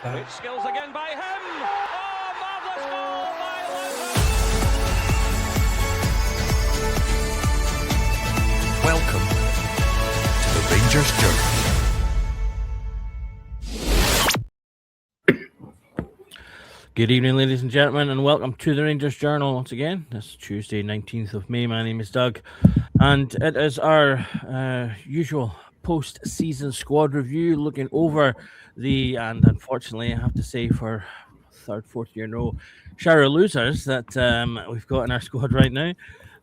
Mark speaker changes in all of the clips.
Speaker 1: Great skills again by him. Oh, marvellous goal by Lothar.
Speaker 2: Welcome to the Rangers Journal.
Speaker 3: Good evening, ladies and gentlemen, and welcome to the Rangers Journal once again. This Tuesday, 19th of May. My name is Doug, and it is our usual post-season squad review, looking over the, and unfortunately, I have to say, for third, fourth year in a row, shower of losers that we've got in our squad right now.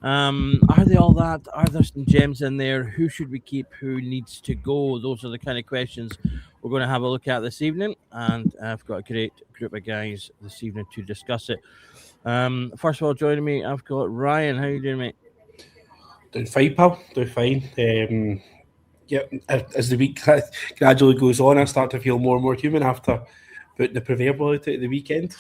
Speaker 3: Are they all that? Are there some gems in there? Who should we keep? Who needs to go? Those are the kind of questions we're going to have a look at this evening, and I've got a great group of guys this evening to discuss it. First of all, joining me, I've got Ryan. How you doing, mate?
Speaker 4: Doing fine, pal. Doing fine. As the week gradually goes on, I start to feel more and more human after putting the proverbial out at the weekend.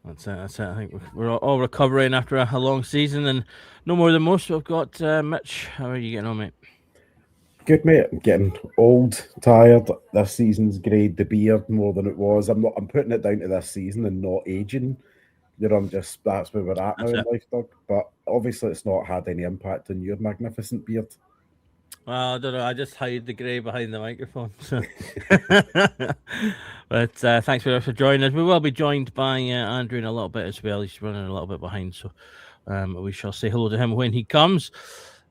Speaker 3: That's it. I think we're all recovering after a long season, and no more than most. We've got Mitch. How are you getting on, mate?
Speaker 5: Good, mate. I'm getting old, tired. This season's greyed the beard more than it was. I'm putting it down to this season and not aging. You know, that's where we're at now in life, Doug. But obviously, it's not had any impact on your magnificent beard.
Speaker 3: Well, I don't know. I just hide the grey behind the microphone. So. But thanks very much for joining us. We will be joined by Andrew in a little bit as well. He's running a little bit behind, so we shall say hello to him when he comes.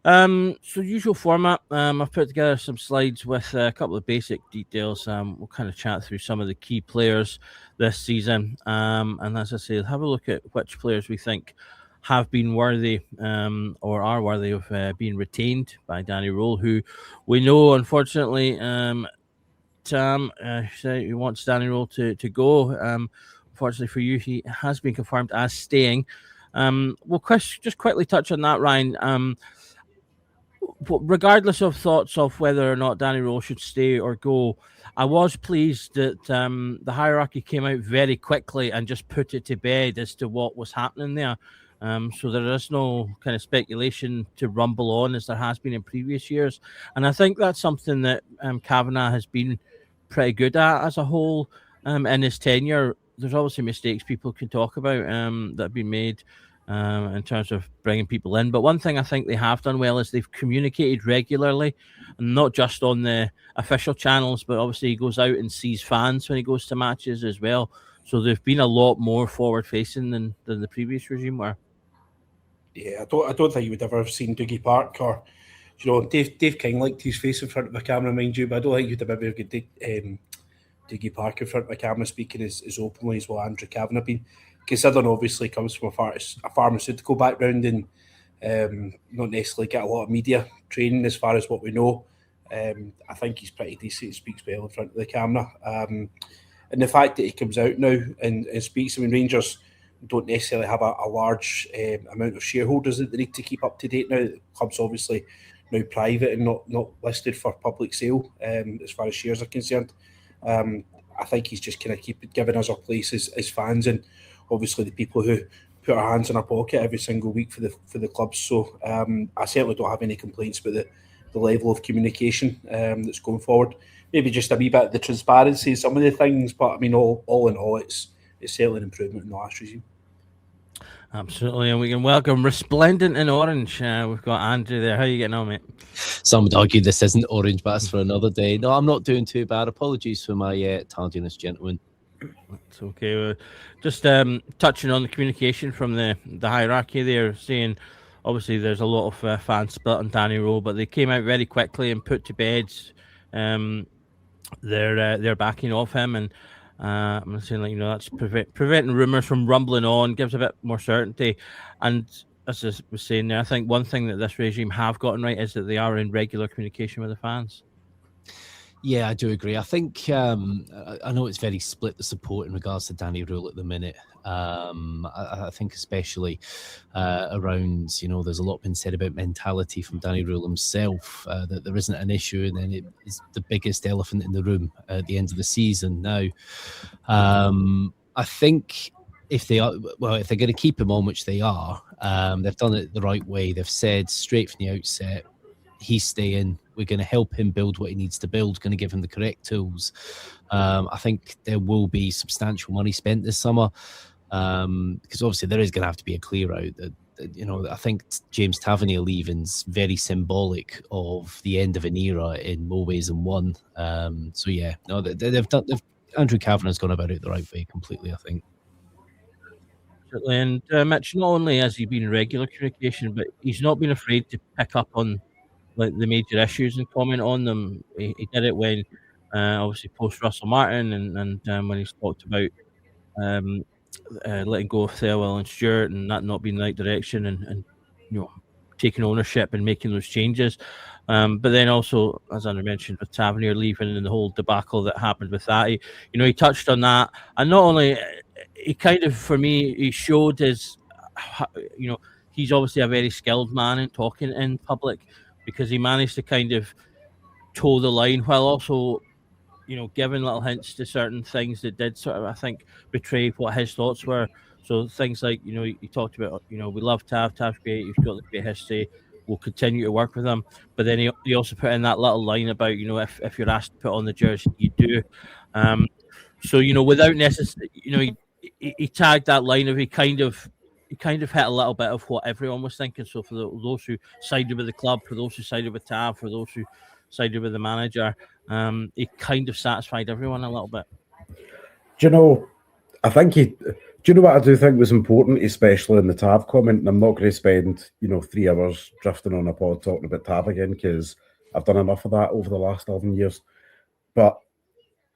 Speaker 3: So usual format. I've put together some slides with a couple of basic details. We'll kind of chat through some of the key players this season. And as I say, have a look at which players we think have been worthy or are worthy of being retained by Danny Röhl, who we know, unfortunately, Tam he wants Danny Röhl to go. Unfortunately for you, he has been confirmed as staying. We'll just quickly touch on that, Ryan. Regardless of thoughts of whether or not Danny Röhl should stay or go, I was pleased that the hierarchy came out very quickly and just put it to bed as to what was happening there. So there is no kind of speculation to rumble on as there has been in previous years. And I think that's something that Kavanagh has been pretty good at as a whole in his tenure. There's obviously mistakes people can talk about that have been made in terms of bringing people in. But one thing I think they have done well is they've communicated regularly, and not just on the official channels, but obviously he goes out and sees fans when he goes to matches as well. So they've been a lot more forward-facing than the previous regime were.
Speaker 4: Yeah, I don't think you would ever have seen Dougie Park or, you know, Dave King liked his face in front of the camera, mind you, but I don't think you'd have ever got Dougie Park in front of the camera speaking as openly as what Andrew Kavanagh been. Considering obviously comes from a pharmaceutical background and not necessarily get a lot of media training as far as what we know. I think he's pretty decent, speaks well in front of the camera. And the fact that he comes out now and speaks, I mean, Rangers don't necessarily have a large amount of shareholders that they need to keep up to date now. The club's obviously now private and not listed for public sale as far as shares are concerned. I think he's just kind of giving us our place as fans and obviously the people who put our hands in our pocket every single week for the clubs. So I certainly don't have any complaints about the level of communication that's going forward. Maybe just a wee bit of the transparency in some of the things, but I mean, all in all, it's certainly an improvement in the last regime.
Speaker 3: Absolutely, and we can welcome resplendent in orange. We've got Andrew there. How are you getting on, mate?
Speaker 6: Some would argue this isn't orange, but that's for another day. No, I'm not doing too bad. Apologies for my tardiness, gentlemen.
Speaker 3: It's okay. We're just touching on the communication from the hierarchy there, saying obviously there's a lot of fans split on Danny Röhl, but they came out very quickly and put to bed their backing of him, and I'm saying, like, you know, that's preventing rumours from rumbling on, gives a bit more certainty. And as I was saying there, I think one thing that this regime have gotten right is that they are in regular communication with the fans.
Speaker 6: Yeah, I do agree. I think I know it's very split, the support in regards to Danny Röhl at the minute. I think especially around, you know, there's a lot been said about mentality from Danny Röhl himself, that there isn't an issue, and then it is the biggest elephant in the room at the end of the season. Now, I think if they're going to keep him on, which they are, they've done it the right way. They've said straight from the outset, He's staying. We're going to help him build what he needs to build. Going to give him the correct tools. I think there will be substantial money spent this summer, because obviously there is going to have to be a clear out. I think James Tavernier leaving's very symbolic of the end of an era in more ways than one. So yeah, no, they've Andrew Kavanagh's gone about it the right way completely, I think.
Speaker 3: And Mitch, not only has he been in regular communication, but he's not been afraid to pick up on like the major issues and comment on them. He did it when obviously post Russell Martin and when he's talked about letting go of Thelwell and Stewart and that not being the right direction and taking ownership and making those changes. But then also, as Andrew mentioned, with Tavernier leaving and the whole debacle that happened with that, he touched on that. And not only, he kind of, for me, he showed his, he's obviously a very skilled man in talking in public, because he managed to kind of toe the line while also, giving little hints to certain things that did sort of, I think, betray what his thoughts were. So things like, he talked about, we love Tav. Tav's great. He's got the great history. We'll continue to work with him. But then he also put in that little line about, if you're asked to put on the jersey, you do. So, without necessarily, he tagged that line of he kind of hit a little bit of what everyone was thinking. So for those who sided with the club, for those who sided with Tav, for those who sided with the manager, he kind of satisfied everyone a little bit.
Speaker 5: I think do you know what I do think was important, especially in the Tav comment? And I'm not going to spend 3 hours drifting on a pod talking about Tav again, because I've done enough of that over the last 11 years. But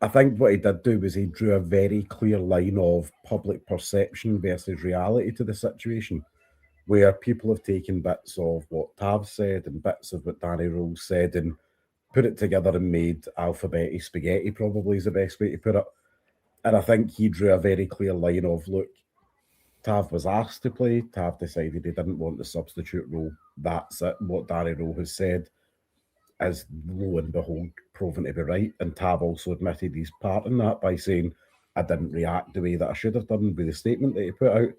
Speaker 5: I think what he did do was he drew a very clear line of public perception versus reality to the situation, where people have taken bits of what Tav said and bits of what Danny Rose said and put it together and made alphabetic spaghetti, probably is the best way to put it. And I think he drew a very clear line of, look, Tav was asked to play. Tav decided he didn't want the substitute role. That's it. What Danny Rose has said is, lo and behold, proven to be right. And Tav also admitted his part in that by saying, I didn't react the way that I should have done with the statement that he put out.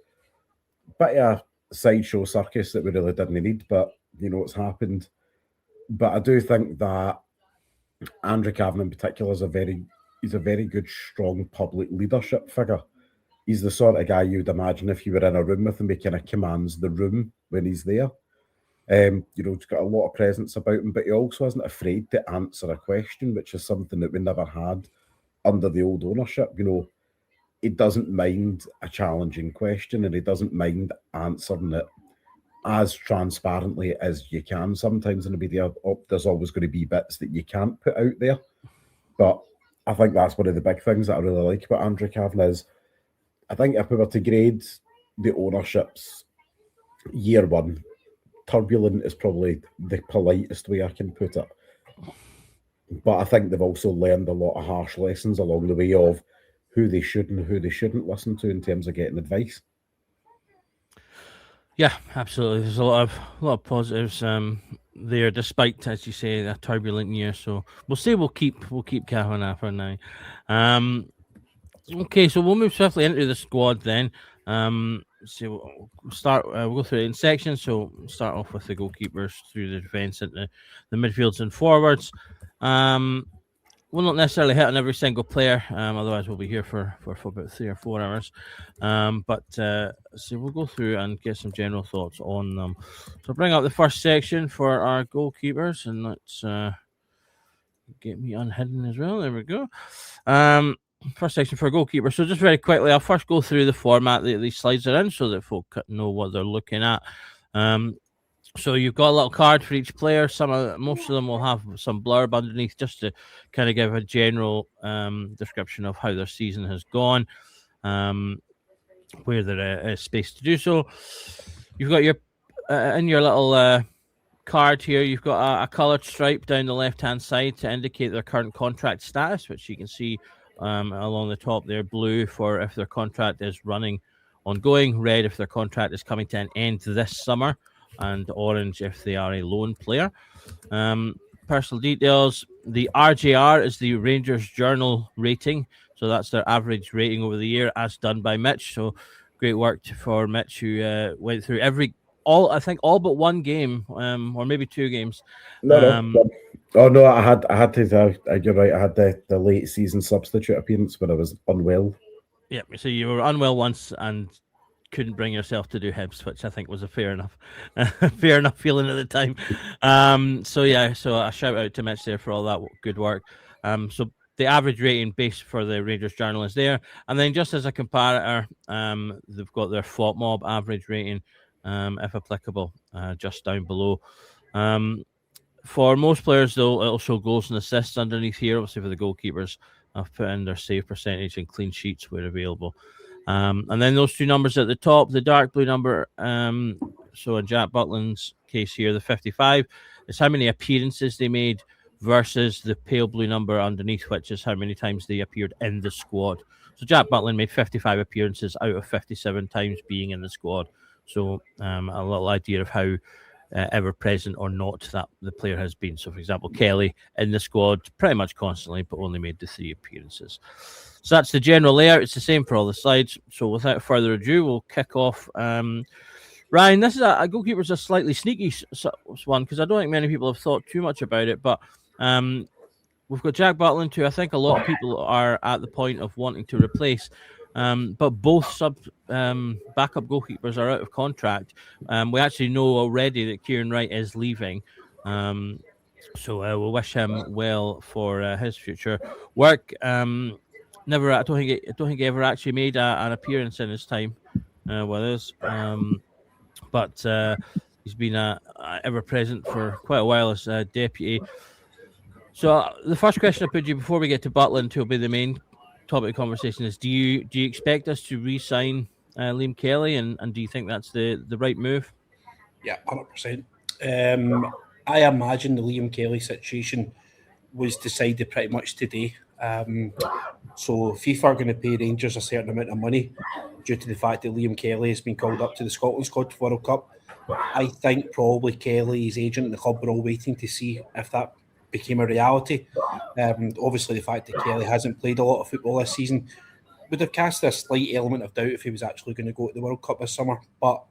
Speaker 5: Bit of a sideshow circus that we really didn't need, but it's happened. But I do think that Andrew Kavanagh in particular is a very good, strong public leadership figure. He's the sort of guy you'd imagine if you were in a room with him, he kind of commands the room when he's there. He's got a lot of presence about him, but he also isn't afraid to answer a question, which is something that we never had under the old ownership. He doesn't mind a challenging question, and he doesn't mind answering it as transparently as you can. Sometimes in the media, there's always going to be bits that you can't put out there. But I think that's one of the big things that I really like about Andrew Kavanagh is, I think if we were to grade the ownership's year one, turbulent is probably the politest way I can put it. But I think they've also learned a lot of harsh lessons along the way of who they should and who they shouldn't listen to in terms of getting advice.
Speaker 3: Yeah, absolutely. There's a lot of positives there, despite, as you say, a turbulent year. So we'll keep Kavanagh for now. Okay, so we'll move swiftly into the squad then. So we'll start. We'll go through it in sections. So we'll start off with the goalkeepers through the defence into the midfields and forwards. We'll not necessarily hit on every single player, otherwise we'll be here for about 3 or 4 hours. So we'll go through and get some general thoughts on them. So bring up the first section for our goalkeepers, and let's get me unhidden as well. There we go. First section for goalkeeper. So just very quickly, I'll first go through the format that these slides are in so that folk know what they're looking at. So you've got a little card for each player. Most of them will have some blurb underneath just to kind of give a general description of how their season has gone, where there is space to do so. You've got your in your little card here, you've got a coloured stripe down the left-hand side to indicate their current contract status, which you can see along the top there. Blue for if their contract is running ongoing, red if their contract is coming to an end this summer, and orange if they are a loan player. Personal details. The RJR is the Rangers Journal rating. So that's their average rating over the year as done by Mitch. So great work for Mitch, who went through I think all but one game, or maybe 2 games.
Speaker 5: No. Oh no, I had to. You're right. I had the late season substitute appearance when I was unwell.
Speaker 3: Yeah, so you were unwell once and couldn't bring yourself to do Hibs, which I think was a fair enough feeling at the time. So a shout out to Mitch there for all that good work. So the average rating based for the Rangers Journal is there, and then just as a comparator, they've got their FOT Mob average rating, if applicable, just down below. For most players, though, it'll show goals and assists underneath here. Obviously, for the goalkeepers, I've put in their save percentage and clean sheets where available. And then those 2 numbers at the top, the dark blue number, so in Jack Butland's case here, the 55, is how many appearances they made versus the pale blue number underneath, which is how many times they appeared in the squad. So Jack Butland made 55 appearances out of 57 times being in the squad. So a little idea of how ever present or not that the player has been. So, for example, Kelly in the squad pretty much constantly, but only made the 3 appearances. So that's the general layout. It's the same for all the slides. So without further ado, we'll kick off. Ryan, this is a goalkeeper's a slightly sneaky one because I don't think many people have thought too much about it, but we've got Jack Butland, who I think a lot of people are at the point of wanting to replace. But both backup goalkeepers are out of contract. We actually know already that Kieran Wright is leaving. So we'll wish him well for his future work. I don't think he ever actually made an appearance in his time with us. But he's been ever present for quite a while as deputy. So the first question I put you before we get to Butland, who will be the main topic of conversation, is: Do you expect us to re-sign Liam Kelly, and do you think that's the right move?
Speaker 4: Yeah, 100%. I imagine the Liam Kelly situation was decided pretty much today. So FIFA are going to pay Rangers a certain amount of money due to the fact that Liam Kelly has been called up to the Scotland squad for World Cup. I think probably Kelly, his agent and the club were all waiting to see if that became a reality. Obviously, the fact that Kelly hasn't played a lot of football this season would have cast a slight element of doubt if he was actually going to go to the World Cup this summer. But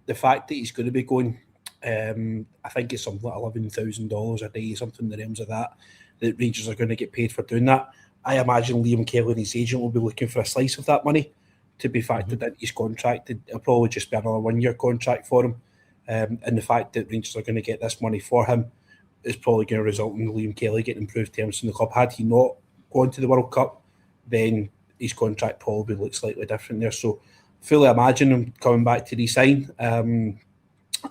Speaker 4: the fact that he's going to be going, I think it's something like $11,000 a day, something in the realms of that Rangers are going to get paid for doing that. I imagine Liam Kelly and his agent will be looking for a slice of that money to be factored into his contract. It'll probably just be another 1-year contract for him. And the fact that Rangers are going to get this money for him is probably going to result in Liam Kelly getting improved terms from the club. Had he not gone to the World Cup, then his contract probably looks slightly different there. So fully imagine him coming back to re-sign. And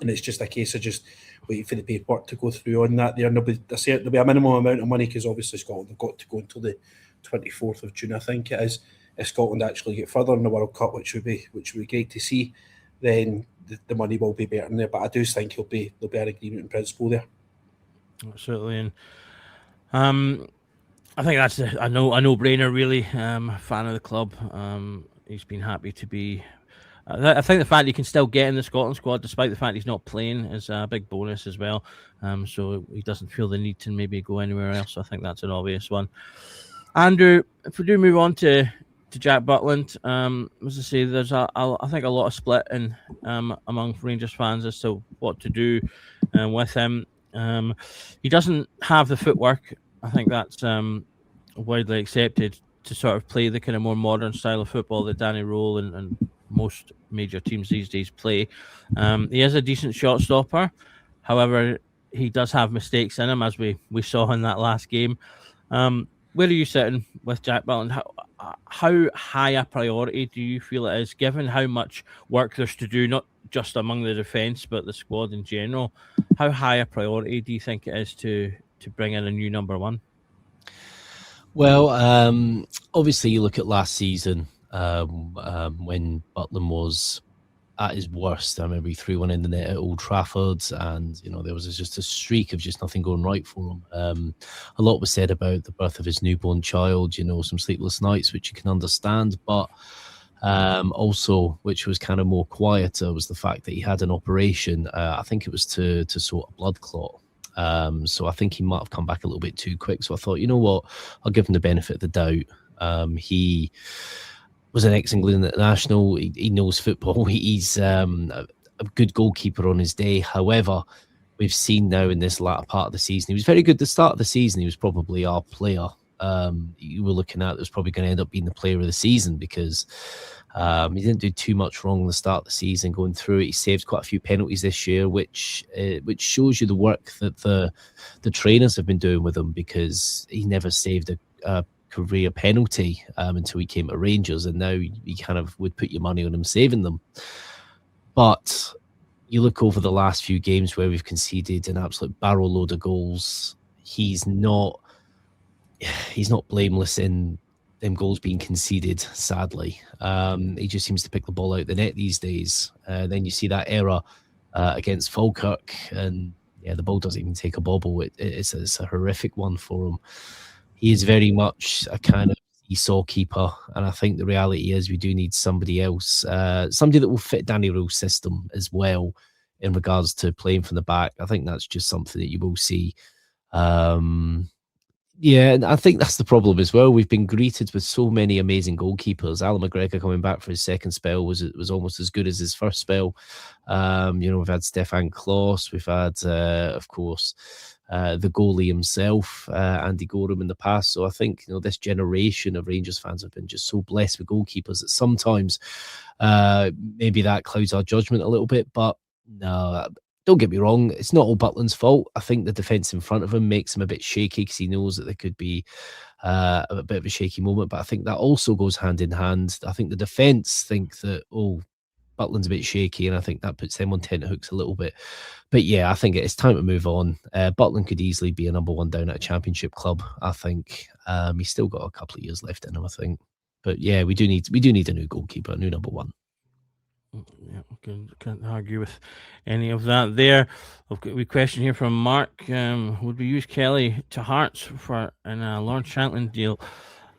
Speaker 4: it's just a case of just waiting for the paperwork to go through on that there. And there'll be a minimum amount of money because obviously Scotland have got to go until the 24th of June, I think it is. If Scotland actually get further in the World Cup, which would be great to see, then the money will be better in there. But I do think there'll be an agreement in principle there.
Speaker 3: Absolutely, and I think that's a no-brainer. Really, fan of the club. He's been happy to be. I think the fact he can still get in the Scotland squad, despite the fact he's not playing, is a big bonus as well. So he doesn't feel the need to maybe go anywhere else. So I think that's an obvious one. Andrew, if we do move on to Jack Butland, as I say, there's I think a lot of split in among Rangers fans as to what to do with him. He doesn't have the footwork. I think that's widely accepted to sort of play the kind of more modern style of football that Danny Role and most major teams these days play. He is a decent shot stopper. However, he does have mistakes in him, as we saw in that last game. Where are you sitting with Jack Butland? How high a priority do you feel it is, given how much work there's to do, not just among the defence, but the squad in general? How high a priority do you think it is to bring in a new number one?
Speaker 6: Well, obviously, you look at last season when Butland was at his worst. I remember he threw one in the net at Old Trafford, and there was just a streak of just nothing going right for him. A lot was said about the birth of his newborn child, some sleepless nights, which you can understand, but also, which was kind of more quieter, was the fact that he had an operation. I think it was to sort a blood clot. So I think he might have come back a little bit too quick. So I thought, you know what, I'll give him the benefit of the doubt. He was an ex-England international. He knows football. He's good goalkeeper on his day. However, we've seen now in this latter part of the season, he was very good at the start of the season. He was probably our player. You were looking at that was probably going to end up being the player of the season because he didn't do too much wrong in the start of the season going through it. He saved quite a few penalties this year, which shows you the work that the trainers have been doing with him, because he never saved a career penalty until he came to Rangers, and now you kind of would put your money on him saving them. But you look over the last few games where we've conceded an absolute barrel load of goals. He's not blameless in them goals being conceded, sadly. He just seems to pick the ball out the net these days. Then you see that error against Falkirk, and the ball doesn't even take a bobble. It's a horrific one for him. He is very much a kind of seesaw keeper, and I think the reality is we do need somebody else, somebody that will fit Danny Röhl's system as well in regards to playing from the back. I think that's just something that you will see. And I think that's the problem as well. We've been greeted with so many amazing goalkeepers. Alan McGregor coming back for his second spell was almost as good as his first spell. We've had Stefan Klos, we've had, of course, the goalie himself, Andy Gorham, in the past. So I think this generation of Rangers fans have been just so blessed with goalkeepers that sometimes maybe that clouds our judgment a little bit. But no, don't get me wrong, it's not all Butland's fault. I think the defence in front of him makes him a bit shaky because he knows that there could be a bit of a shaky moment. But I think that also goes hand in hand. I think the defence think that, Butland's a bit shaky, and I think that puts them on tenterhooks a little bit. But yeah, I think it's time to move on. Butland could easily be a number one down at a championship club. I think he's still got a couple of years left in him, I think. But yeah, we do need a new goalkeeper, a new number one.
Speaker 3: Yeah, can't argue with any of that there. I've got a question here from Mark. Would we use Kelly to Hearts for a Lawrence Shankland deal?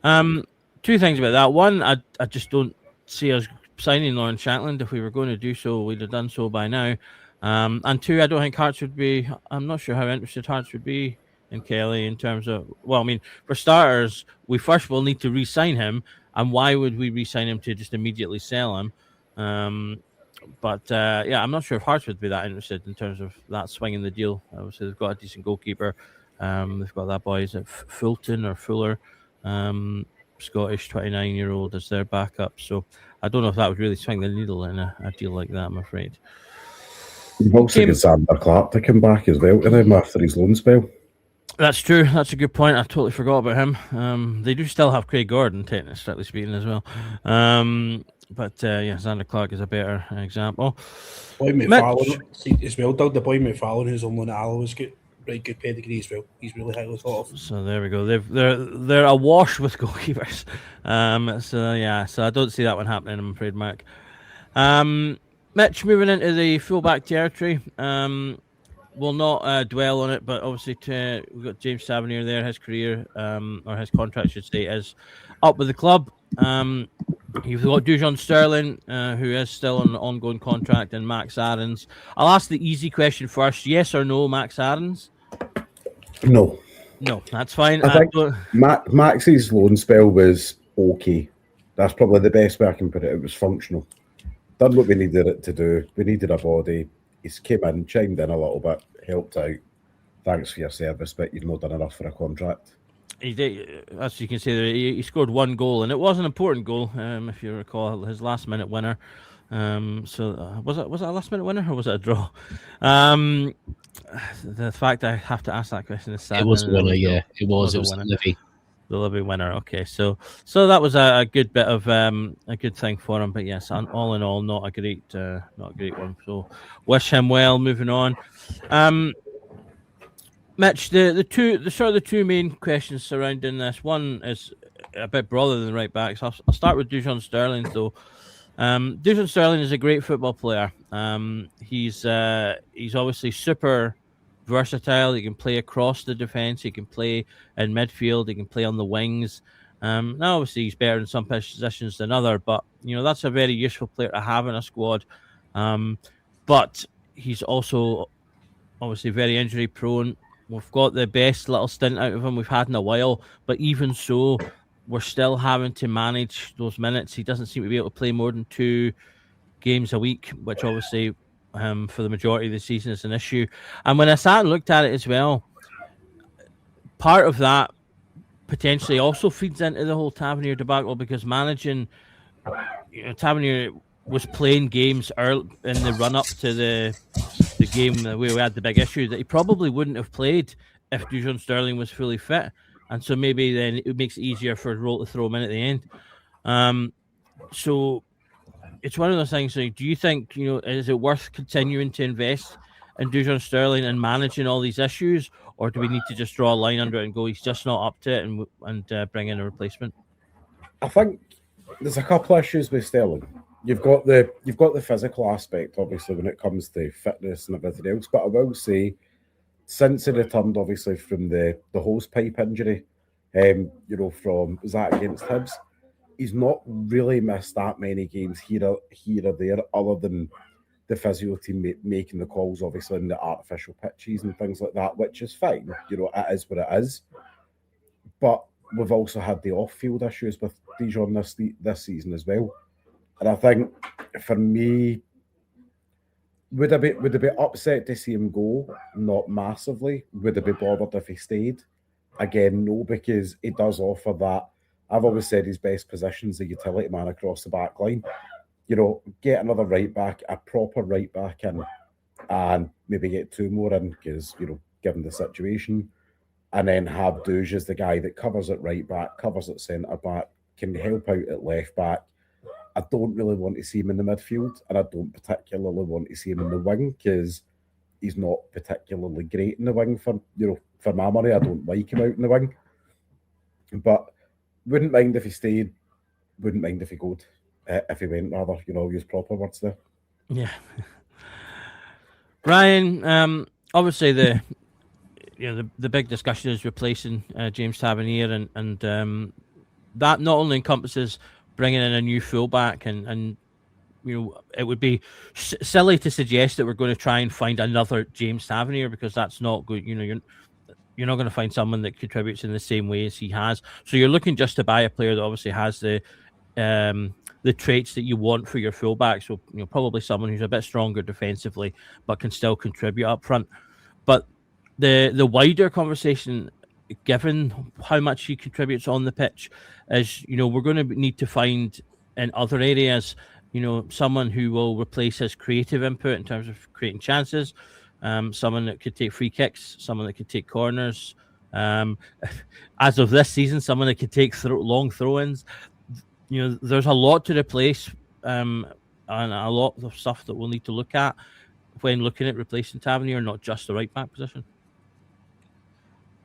Speaker 3: Two things about that. One, I just don't see us signing Lawrence Shankland. If we were going to do so, we'd have done so by now. And two, I don't think Hearts would be. I'm not sure how interested Hearts would be in Kelly in terms of. Well, I mean, for starters, we first will need to re-sign him, and why would we re-sign him to just immediately sell him? But I'm not sure if Hearts would be that interested in terms of that swinging the deal. Obviously, they've got a decent goalkeeper. They've got that boy, is it Fulton or Fuller, Scottish 29-year-old as their backup. So I don't know if that would really swing the needle in a deal like that, I'm afraid.
Speaker 5: You've also got Sander Clark to come back as well to them after his loan spell.
Speaker 3: That's true. That's a good point. I totally forgot about him. They do still have Craig Gordon, strictly speaking, as well. But Sander Clark is a better example.
Speaker 4: Boy McFarlane as well, Doug. The boy McFarlane, who's on loan at Alloa, has got right good pedigree as well. He's really highly thought of.
Speaker 3: So there we go. They're awash with goalkeepers. So I don't see that one happening, I'm afraid, Mark. Mitch, moving into the fullback territory. We'll not dwell on it, but obviously we've got James Tavernier there. His career, or his contract, I should say, is up with the club. You've got Dujon Sterling, who is still on an ongoing contract, and Max Aarons. I'll ask the easy question first. Yes or no, Max Aarons?
Speaker 5: No.
Speaker 3: No, that's fine.
Speaker 5: I think Max's loan spell was okay. That's probably the best way I can put it. It was functional. Done what we needed it to do. We needed a body. He's came in, chimed in a little bit, helped out. Thanks for your service, but you've not done enough for a contract.
Speaker 3: He did, as you can see, he scored one goal, and it was an important goal, if you recall, his last-minute winner. Was it a last-minute winner, or was it a draw? The fact I have to ask that question is sad.
Speaker 6: It was a winner, yeah. It was Livy.
Speaker 3: The Livy winner. Okay, so that was a good bit of a good thing for him. But yes, all in all, not a great one. So wish him well. Moving on. Mitch, the two main questions surrounding this. One is a bit broader than the right backs. I'll start with Dujon Sterling, though. Dujon Sterling is a great football player. He's obviously super versatile. He can play across the defence. He can play in midfield. He can play on the wings. Now, obviously, he's better in some positions than other, but that's a very useful player to have in a squad. But he's also obviously very injury prone. We've got the best little stint out of him we've had in a while, but even so, we're still having to manage those minutes. He doesn't seem to be able to play more than 2 games a week, which obviously for the majority of the season is an issue. And when I sat and looked at it as well, part of that potentially also feeds into the whole Tavernier debacle, because managing, Tavernier was playing games early in the run up to the game where we had the big issue that he probably wouldn't have played if Dujon Sterling was fully fit, and so maybe then it makes it easier for Roll to throw him in at the end. So it's one of those things. So do you think, is it worth continuing to invest in Dujon Sterling and managing all these issues, or do we need to just draw a line under it and go, he's just not up to it, and bring in a replacement?
Speaker 5: I think there's a couple of issues with Sterling. You've got the physical aspect, obviously, when it comes to fitness and everything else. But I will say, since he returned, obviously, from the hose pipe injury, from was that against Hibs, he's not really missed that many games here or there, other than the physio team making the calls, obviously, in the artificial pitches and things like that, which is fine. It is what it is. But we've also had the off-field issues with Dijon this season as well. And I think, for me, would I be upset to see him go? Not massively. Would I be bothered if he stayed? Again, no, because he does offer that. I've always said his best position is the utility man across the back line. Get another right back, a proper right back in, and maybe get two more in, because, given the situation, and then have Duge as the guy that covers at right back, covers at centre back, can help out at left back. I don't really want to see him in the midfield, and I don't particularly want to see him in the wing, because he's not particularly great in the wing for my money. I don't like him out in the wing. But wouldn't mind if he stayed, wouldn't mind if he went, rather, use proper words there.
Speaker 3: Yeah. Brian, obviously the big discussion is replacing James Tavernier, and that not only encompasses bringing in a new fullback, and it would be silly to suggest that we're going to try and find another James Tavernier, because that's not good. You're not going to find someone that contributes in the same way as he has. So you're looking just to buy a player that obviously has the traits that you want for your fullback. So probably someone who's a bit stronger defensively, but can still contribute up front. But the wider conversation, given how much he contributes on the pitch, is we're going to need to find in other areas, someone who will replace his creative input in terms of creating chances. Someone that could take free kicks, someone that could take corners. As of this season, someone that could take long throw-ins. There's a lot to replace, and a lot of stuff that we'll need to look at when looking at replacing Tavernier, not just the right back position.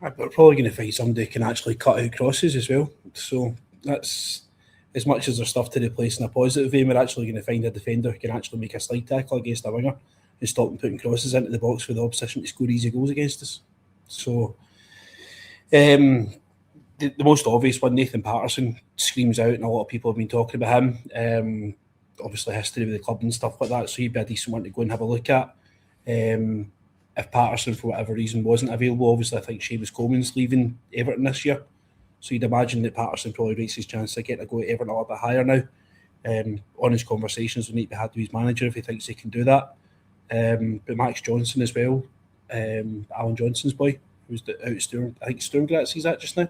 Speaker 4: We're probably going to find somebody who can actually cut out crosses as well. So that's, as much as there's stuff to replace in a positive way, we're actually going to find a defender who can actually make a slide tackle against a winger and stop them putting crosses into the box for the opposition to score easy goals against us. So the most obvious one, Nathan Patterson, screams out, and a lot of people have been talking about him. Obviously history with the club and stuff like that, so he'd be a decent one to go and have a look at. If Patterson, for whatever reason, wasn't available, obviously I think Seamus Coleman's leaving Everton this year, so you'd imagine that Patterson probably rates his chance to get to go at Everton a little bit higher now. Honest conversations will need to be had with his manager if he thinks he can do that. But Max Johnson as well, Alan Johnson's boy, who's out at Sturm, I think Sturm Graz he's at just now.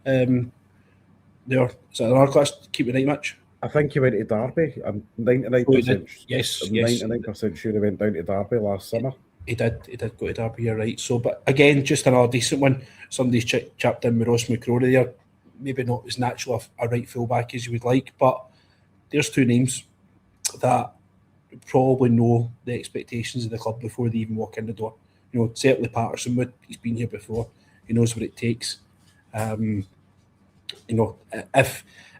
Speaker 4: There, is that another class? Keep it right, Mitch.
Speaker 5: I think he went to Derby. I'm 99%.
Speaker 4: Yes,
Speaker 5: I'm 99% sure he went down to Derby last summer.
Speaker 4: He did go to Derby, you're right. So, but again, just another decent one. Somebody's chipped in with Ross McCrory there. Maybe not as natural a right fullback as you would like, but there's two names that probably know the expectations of the club before they even walk in the door. Certainly Patterson would. He's been here before. He knows what it takes.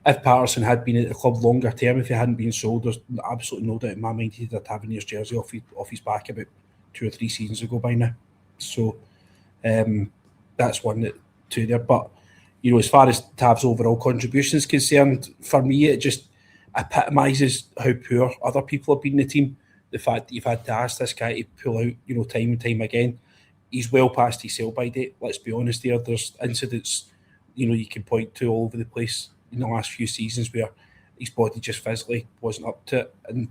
Speaker 4: If Patterson had been at the club longer term, if he hadn't been sold, there's absolutely no doubt in my mind he'd have Tavernier's jersey off his back about 2 or 3 seasons ago by now. So that's two there. But as far as Tav's overall contribution is concerned, for me it just epitomises how poor other people have been in the team. The fact that you've had to ask this guy to pull out, time and time again. He's well past his sell-by date. Let's be honest here. There's incidents, you can point to all over the place in the last few seasons where his body just physically wasn't up to it. And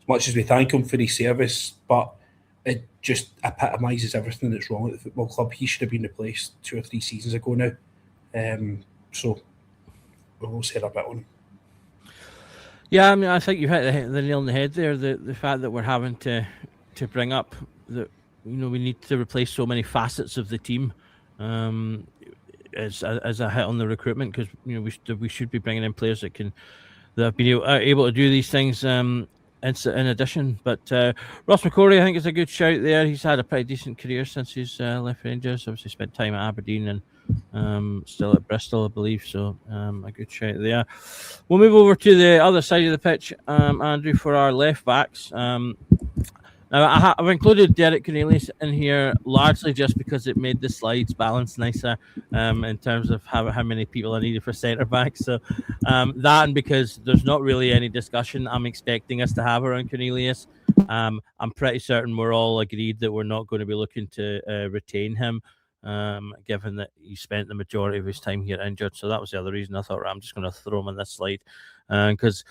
Speaker 4: as much as we thank him for his service, but it just epitomises everything that's wrong at the football club. He should have been replaced 2 or 3 seasons ago now. So we'll say a bit on him.
Speaker 3: Yeah, I mean, I think you've hit the nail on the head there. The fact that we're having to bring up that, you know, we need to replace so many facets of the team as a hit on the recruitment, because, you know, we should be bringing in players that have been able to do these things in addition. But Ross McCrory, I think, is a good shout there. He's had a pretty decent career since he's left Rangers. Obviously spent time at Aberdeen and still at Bristol, I believe. So a good shout there. We'll move over to the other side of the pitch, Andrew, for our left backs. Now, I've included Derek Cornelius in here largely just because it made the slides balance nicer in terms of how many people I needed for centre back. So that, and because there's not really any discussion I'm expecting us to have around Cornelius, I'm pretty certain we're all agreed that we're not going to be looking to retain him, given that he spent the majority of his time here injured. So that was the other reason I thought, right, I'm just going to throw him in this slide, because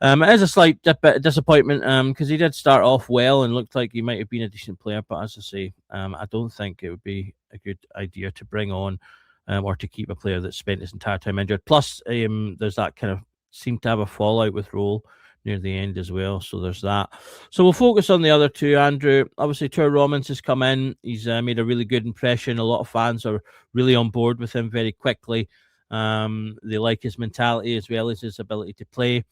Speaker 3: it is a slight bit of disappointment because he did start off well and looked like he might have been a decent player. But as I say, I don't think it would be a good idea to bring on or to keep a player that spent his entire time injured. Plus, there's that kind of seemed to have a fallout with Roll near the end as well. So there's that. So we'll focus on the other two, Andrew. Obviously, Tur Romans has come in. He's made a really good impression. A lot of fans are really on board with him very quickly. They like his mentality as well as his ability to play.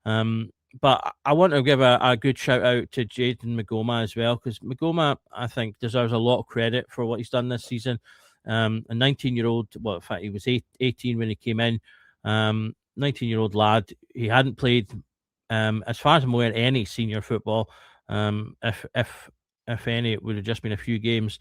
Speaker 3: But I want to give a good shout out to Jayden Magoma as well, because Magoma, I think, deserves a lot of credit for what he's done this season. A 19-year-old, well, in fact, he was 18 when he came in. 19-year-old lad. He hadn't played, as far as I'm aware, any senior football. If any, it would have just been a few games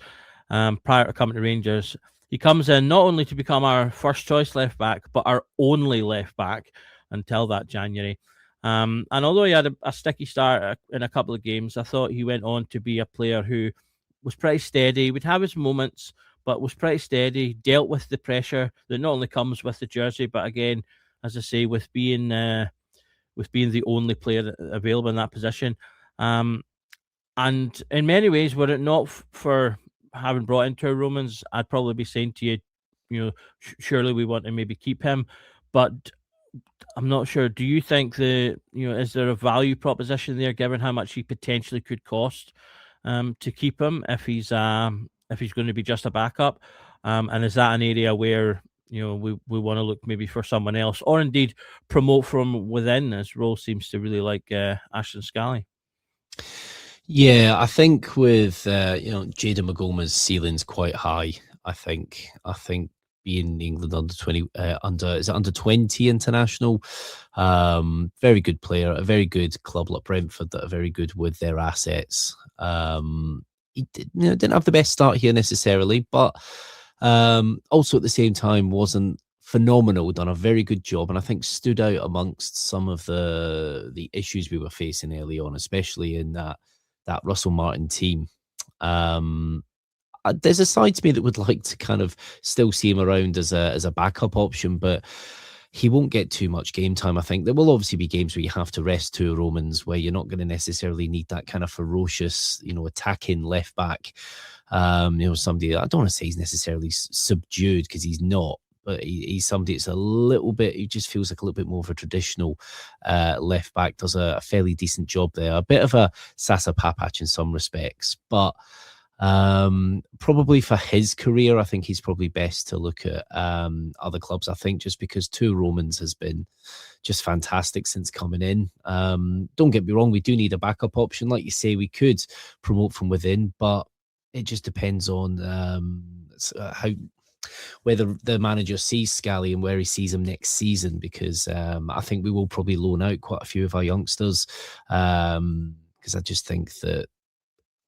Speaker 3: prior to coming to Rangers. He comes in not only to become our first choice left back, but our only left back until that January. And although he had a sticky start in a couple of games, I thought he went on to be a player who was pretty steady, would have his moments, but was pretty steady, dealt with the pressure that not only comes with the jersey, but again, as I say, with being the only player available in that position. And in many ways, were it not for having brought in Tur Romans, I'd probably be saying to you, you know, surely we want to maybe keep him. But I'm not sure. Do you think is there a value proposition there, given how much he potentially could cost to keep him if he's going to be just a backup? And is that an area where, you know, we want to look maybe for someone else, or indeed promote from within, as Roll seems to really like Ashton Scally?
Speaker 6: Yeah, I think with Jayden Magoma's ceiling's quite high. I think being England under 20 international, very good player, a very good club like Brentford that are very good with their assets. He didn't have the best start here necessarily, but also at the same time wasn't phenomenal, done a very good job, and I think stood out amongst some of the issues we were facing early on, especially in that Russell Martin team. There's a side to me that would like to kind of still see him around as a backup option, but he won't get too much game time. I think there will obviously be games where you have to rest Tur Romans, where you're not going to necessarily need that kind of ferocious, attacking left back. Somebody, I don't want to say he's necessarily subdued, because he's not, but he's somebody that's a little bit, he just feels like a little bit more of a traditional left back, does a fairly decent job there. A bit of a Sasa Papac in some respects, but probably for his career, I think he's probably best to look at other clubs. I think just because Tur Romans has been just fantastic since coming in. Don't get me wrong, we do need a backup option. Like you say, we could promote from within, but it just depends on whether the manager sees Scally and where he sees him next season, because I think we will probably loan out quite a few of our youngsters, because I just think that,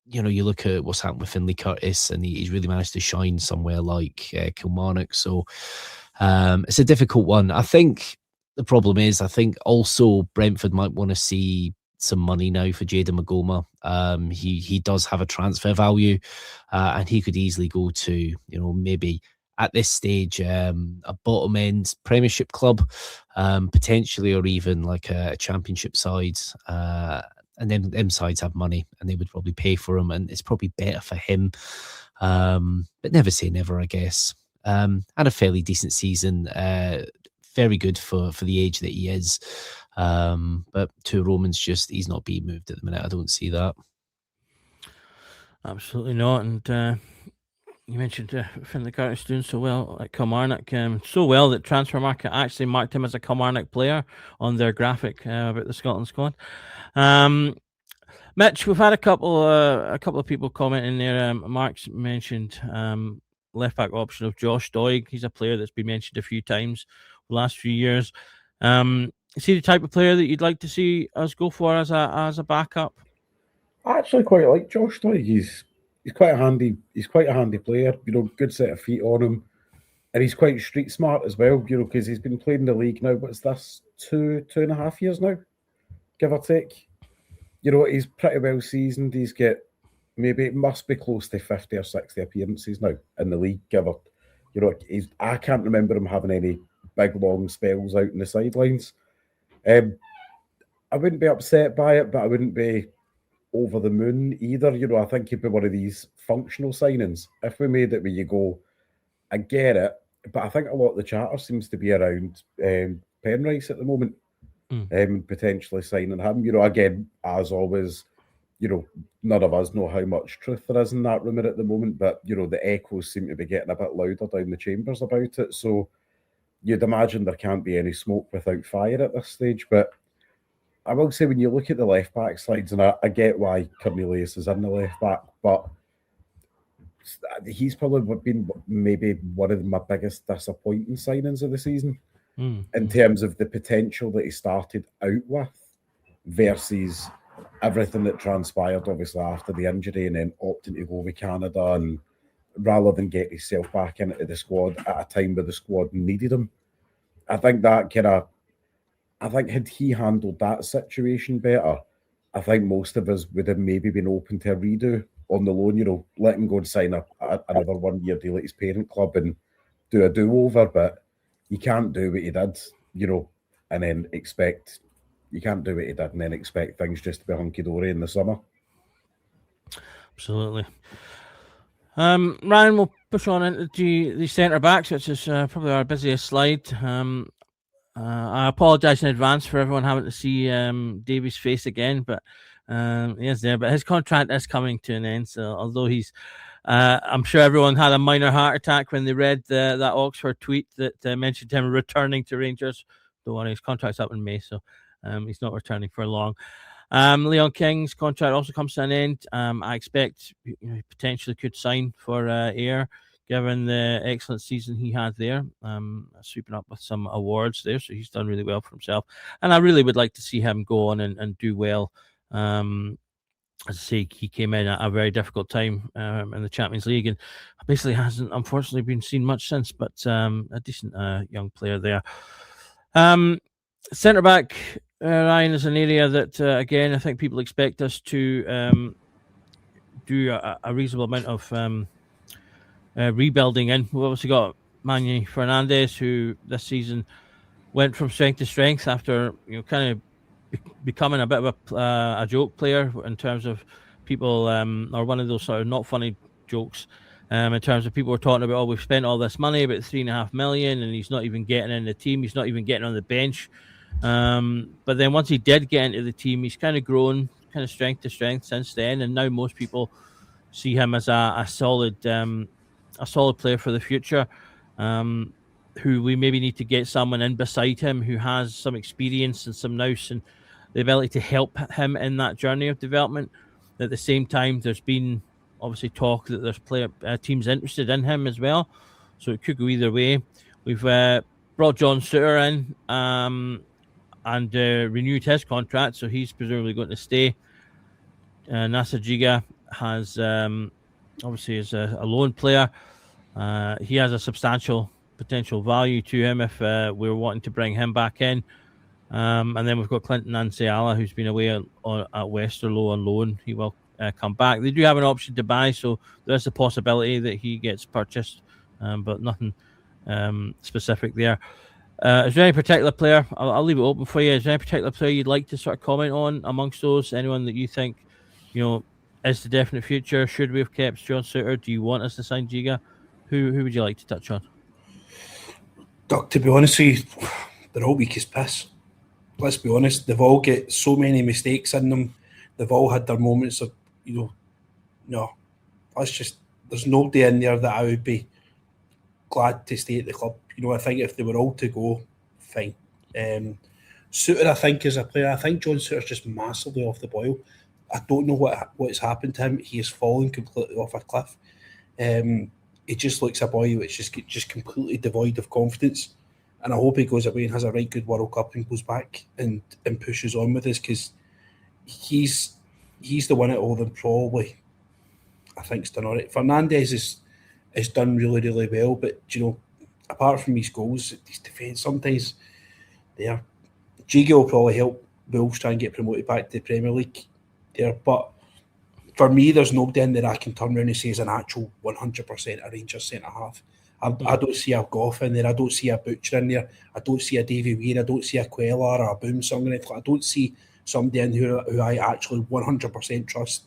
Speaker 6: you look at what's happened with Finlay Curtis, and he's really managed to shine somewhere like Kilmarnock. So it's a difficult one. I think the problem is, I think also Brentford might want to see some money now for Jayden Magoma. He does have a transfer value, and he could easily go to, maybe at this stage, a bottom end Premiership club, potentially, or even like a Championship side. and then them sides have money and they would probably pay for him, and it's probably better for him. But never say never, I guess. Had a fairly decent season. Very good for the age that he is. But to Roman's he's not being moved at the minute. I don't see that.
Speaker 3: Absolutely not. And you mentioned Finlay Curtis doing so well at Kilmarnock, so well that Transfer Market actually marked him as a Kilmarnock player on their graphic about the Scotland squad. Mitch, we've had a couple of people commenting there. Mark's mentioned left back option of Josh Doig. He's a player that's been mentioned a few times the last few years. Is he the type of player that you'd like to see us go for as a backup?
Speaker 5: I actually quite like Josh Doig. He's quite a handy player. Good set of feet on him, and he's quite street smart as well. Because he's been playing in the league now. What's this? 2.5 years now, give or take. He's pretty well seasoned. He's got maybe it must be close to 50 or 60 appearances now in the league. I can't remember him having any big long spells out in the sidelines. I wouldn't be upset by it, but I wouldn't be over the moon either. I think he'd be one of these functional signings. If we made it where you go, I get it, but I think a lot of the chatter seems to be around Penrice at the moment. Potentially signing him. Again, as always, none of us know how much truth there is in that rumour at the moment, but the echoes seem to be getting a bit louder down the chambers about it. So you'd imagine there can't be any smoke without fire at this stage. But I will say, when you look at the left back sides, and I get why Cornelius is in the left back, but he's probably been maybe one of my biggest disappointing signings of the season. In terms of the potential that he started out with versus everything that transpired, obviously, after the injury, and then opting to go with Canada, and rather than get himself back into the squad at a time where the squad needed him. I think had he handled that situation better, I think most of us would have maybe been open to a redo on the loan, let him go and sign another 1 year deal at his parent club and do a do-over, but you can't do what he did, and then expect things just to be hunky-dory in the summer.
Speaker 3: Absolutely. Ryan, we'll push on into the centre-backs, which is probably our busiest slide. I apologise in advance for everyone having to see Davy's face again, but he is there. But his contract is coming to an end, so although he's... I'm sure everyone had a minor heart attack when they read that Oxford tweet that mentioned him returning to Rangers. Don't worry, his contract's up in May, so he's not returning for long. Leon King's contract also comes to an end. I expect he potentially could sign for Ayr, given the excellent season he had there, sweeping up with some awards there, so he's done really well for himself. And I really would like to see him go on and do well. As I say, he came in at a very difficult time in the Champions League, and basically hasn't, unfortunately, been seen much since, but a decent young player there. Centre-back, Ryan, is an area that, again, I think people expect us to do a reasonable amount of rebuilding in. We've obviously got Manu Fernandez, who this season went from strength to strength after kind of becoming a bit of a joke player in terms of people, or one of those sort of not funny jokes, in terms of people were talking about, we've spent all this money, about $3.5 million, and he's not even getting in the team, he's not even getting on the bench. But then once he did get into the team, he's kind of grown kind of strength to strength since then, and now most people see him as a solid player for the future, who we maybe need to get someone in beside him who has some experience and some nous and the ability to help him in that journey of development. At the same time, there's been obviously talk that there's teams interested in him as well, so it could go either way. We've brought John Suter in and renewed his contract, so he's presumably going to stay. Nasser Jiga has obviously is a loan player. He has a substantial potential value to him if we're wanting to bring him back in. And then we've got Clinton Anseala, who's been away at Westerlo on loan. He will come back. They do have an option to buy, so there's a possibility that he gets purchased, but nothing specific there. Is there any particular player? I'll leave it open for you. Is there any particular player you'd like to sort of comment on amongst those? Anyone that you think, is the definite future? Should we have kept John Souttar? Do you want us to sign Giga? Who would you like to touch on?
Speaker 4: Doug, to be honest with you, they're all weak as piss. Let's be honest. They've all got so many mistakes in them. They've all had their moments of, no. There's nobody in there that I would be glad to stay at the club. I think if they were all to go, fine. Souttar, I think, is a player. I think John Souttar's just massively off the boil. I don't know what's happened to him. He has fallen completely off a cliff. He just looks a boy which is just completely devoid of confidence. And I hope he goes away and has a right good World Cup and goes back and pushes on with us, because he's the one at all them probably, I think, has done all right. Fernandes is done really, really well, but apart from his goals, his defence sometimes there. Giga will probably help Wolves try and get promoted back to the Premier League there, but for me, there's nobody in there I can turn around and say is an actual 100% a Rangers centre-half. I don't see a Goff in there. I don't see a Butcher in there. I don't see a Davy Weir. I don't see a Queller or a Boomsong or anything. I don't see somebody in who I actually 100% trust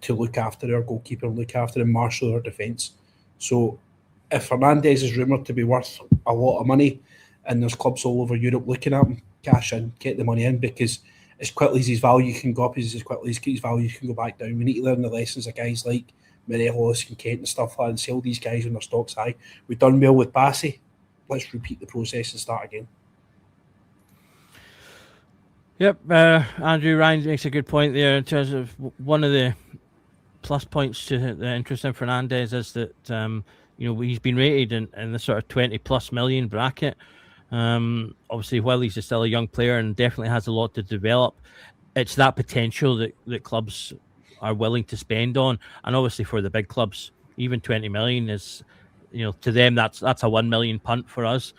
Speaker 4: to look after our goalkeeper and look after and marshal our defence. So if Fernandes is rumoured to be worth a lot of money and there's clubs all over Europe looking at him, cash in, get the money in, because as quickly as his value can go up, as quickly as his value can go back down. We need to learn the lessons of guys like Morelos and Kent and stuff like that and sell these guys when their stock's high. We've done well with Bassey. Let's repeat the process and start again.
Speaker 3: Yep, Andrew Ryan makes a good point there in terms of one of the plus points to the interest in Fernandes is that he's been rated in the sort of 20+ million bracket. Obviously, while he's still a young player and definitely has a lot to develop, it's that potential that clubs are willing to spend on. And obviously for the big clubs, even 20 million is, to them, that's a 1 million punt for us,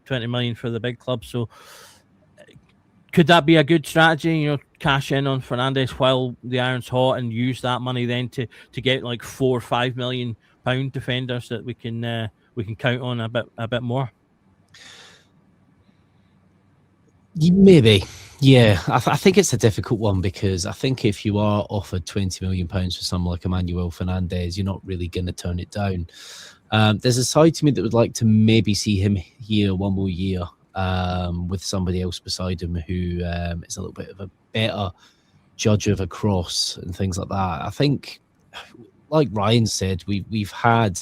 Speaker 3: 20 million for the big clubs. So could that be a good strategy? Cash in on Fernandes while the iron's hot and use that money then to get like 4 or 5 million pound defenders that we can count on a bit more.
Speaker 6: Maybe, yeah. I think it's a difficult one, because I think if you are offered £20 million for someone like Emmanuel Fernandes, you're not really going to turn it down. There's a side to me that would like to maybe see him here one more year with somebody else beside him who is a little bit of a better judge of a cross and things like that. I think, like Ryan said, we've had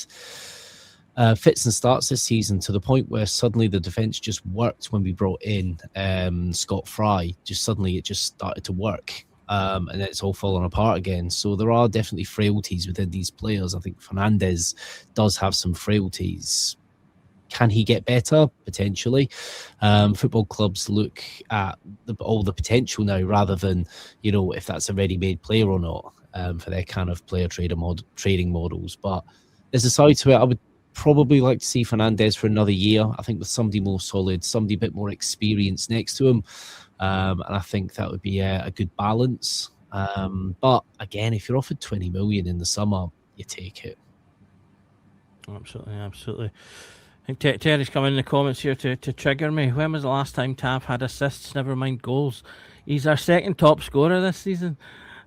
Speaker 6: fits and starts this season to the point where suddenly the defence just worked when we brought in Scott Fry. Suddenly it just started to work, and it's all fallen apart again. So there are definitely frailties within these players. I think Fernandes does have some frailties. Can he get better? Potentially. Football clubs look at all the potential now rather than, if that's a ready-made player or not, for their kind of player trading models. But there's a side to it. I would probably like to see Fernandes for another year. I think with somebody more solid, somebody a bit more experienced next to him. And I think that would be a good balance. But again, if you're offered 20 million in the summer, you take it.
Speaker 3: Absolutely. I think Terry's come in the comments here to trigger me. When was the last time Tav had assists, never mind goals? He's our second top scorer this season.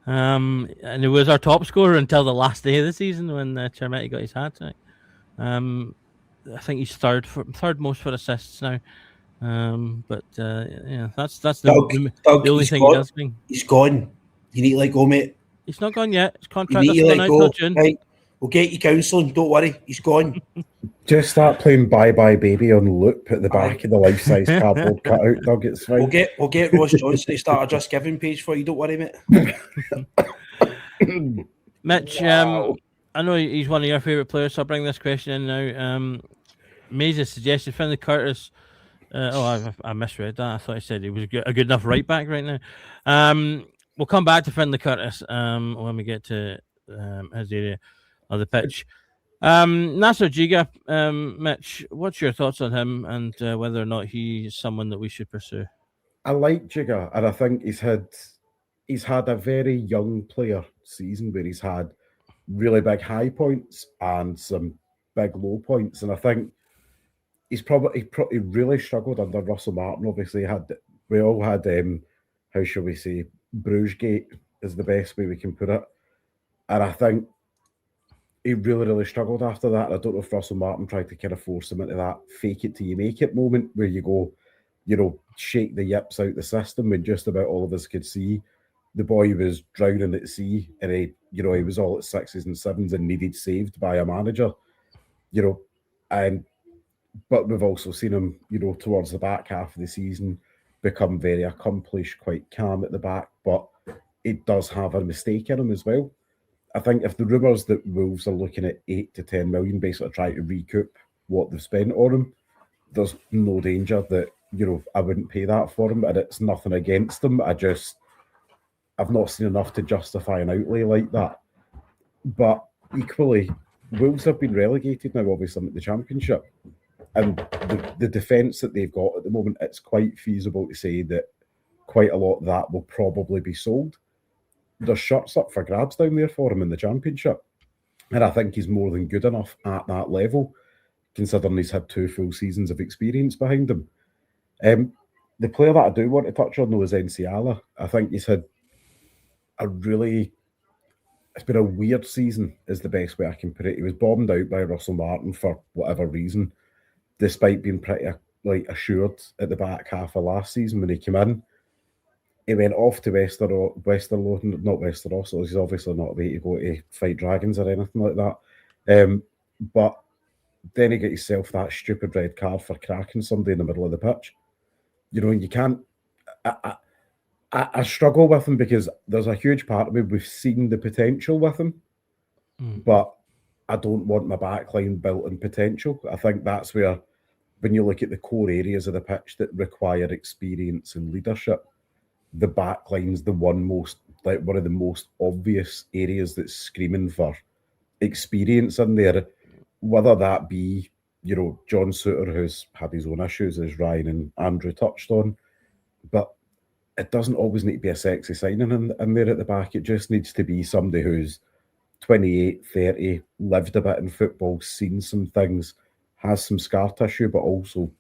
Speaker 3: And he was our top scorer until the last day of the season when Chermiti got his hat-trick. I think he's third most for assists now. That's the only thing he does bring.
Speaker 4: He's gone. You need to let go, mate.
Speaker 3: He's not gone yet. His contract is gone out till June.
Speaker 4: Right. We'll get you counselling. Don't worry. He's gone.
Speaker 5: Just start playing Bye Bye Baby on loop at the back of the life-size cardboard cutout, Doug. It's fine.
Speaker 4: We'll get Ross Johnson to start a Just Giving page for you. Don't worry, mate.
Speaker 3: Mitch, wow. I know he's one of your favourite players, so I'll bring this question in now. Mays has suggested Finlay Curtis. I misread that. I thought he said he was a good enough right back right now. We'll come back to Finlay Curtis when we get to his area of the pitch. Nasser Giga, Mitch, what's your thoughts on him and whether or not he's someone that we should pursue?
Speaker 5: I like Giga, and I think he's had a very young player season where he's had really big high points and some big low points, and I think he really struggled under Russell Martin. Obviously, we all had how shall we say, Brugesegate is the best way we can put it, and I think he really struggled after that. I don't know if Russell Martin tried to kind of force him into that fake it till you make it moment where you go, shake the yips out the system when just about all of us could see the boy was drowning at sea, and he was all at 6s and 7s and needed saved by a manager, but we've also seen him, towards the back half of the season become very accomplished, quite calm at the back, but it does have a mistake in him as well. I think if the rumours that Wolves are looking at 8 to 10 million basically trying to recoup what they've spent on him, there's no danger that, I wouldn't pay that for him, and it's nothing against him. I've not seen enough to justify an outlay like that. But equally, Wolves have been relegated now, obviously, at the Championship. And the defence that they've got at the moment, it's quite feasible to say that quite a lot of that will probably be sold. There's shirts up for grabs down there for him in the Championship. And I think he's more than good enough at that level, considering he's had 2 full seasons of experience behind him. The player that I do want to touch on, though, is Enciala. I think he's had it's been a weird season, is the best way I can put it. He was bombed out by Russell Martin for whatever reason, despite being pretty assured at the back half of last season when he came in. He went off to Westerlo, not Westeros, so he's obviously not ready to go to fight dragons or anything like that. But then he got himself that stupid red card for cracking somebody in the middle of the pitch. And you can't... I struggle with him because there's a huge part of me, we've seen the potential with him, but I don't want my backline built in potential. I think that's where, when you look at the core areas of the pitch that require experience and leadership, the backline's one of the most obvious areas that's screaming for experience in there. Whether that be, John Souttar, who's had his own issues, as Ryan and Andrew touched on, but it doesn't always need to be a sexy signing in there at the back. It just needs to be somebody who's 28, 30, lived a bit in football, seen some things, has some scar tissue, but also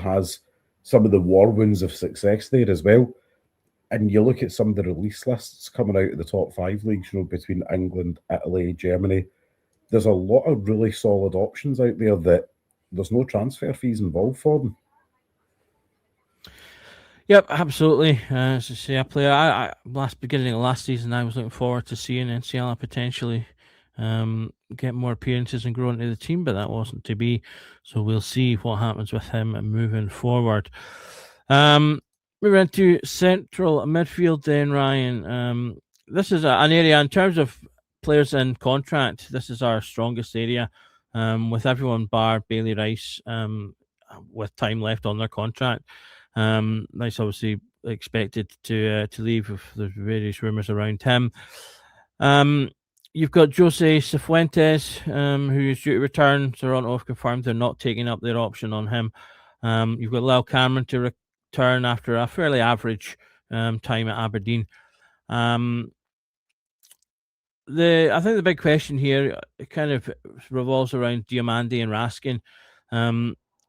Speaker 5: has some of the war wounds of success there as well. And you look at some of the release lists coming out of the top 5 leagues, between England, Italy, Germany. There's a lot of really solid options out there that there's no transfer fees involved for them.
Speaker 3: Yep, absolutely. As I say, a player, beginning of last season, I was looking forward to seeing Enciala potentially get more appearances and grow into the team, but that wasn't to be. So we'll see what happens with him moving forward. Moving into central midfield then, Ryan. This is an area, in terms of players in contract, this is our strongest area, with everyone bar Bailey Rice with time left on their contract. Rice obviously expected to leave if there's various rumours around him. You've got Jose Cifuentes, who is due to return. Toronto have confirmed they're not taking up their option on him. You've got Lyle Cameron to return after a fairly average time at Aberdeen. I think the big question here, it kind of revolves around Diomande and Raskin.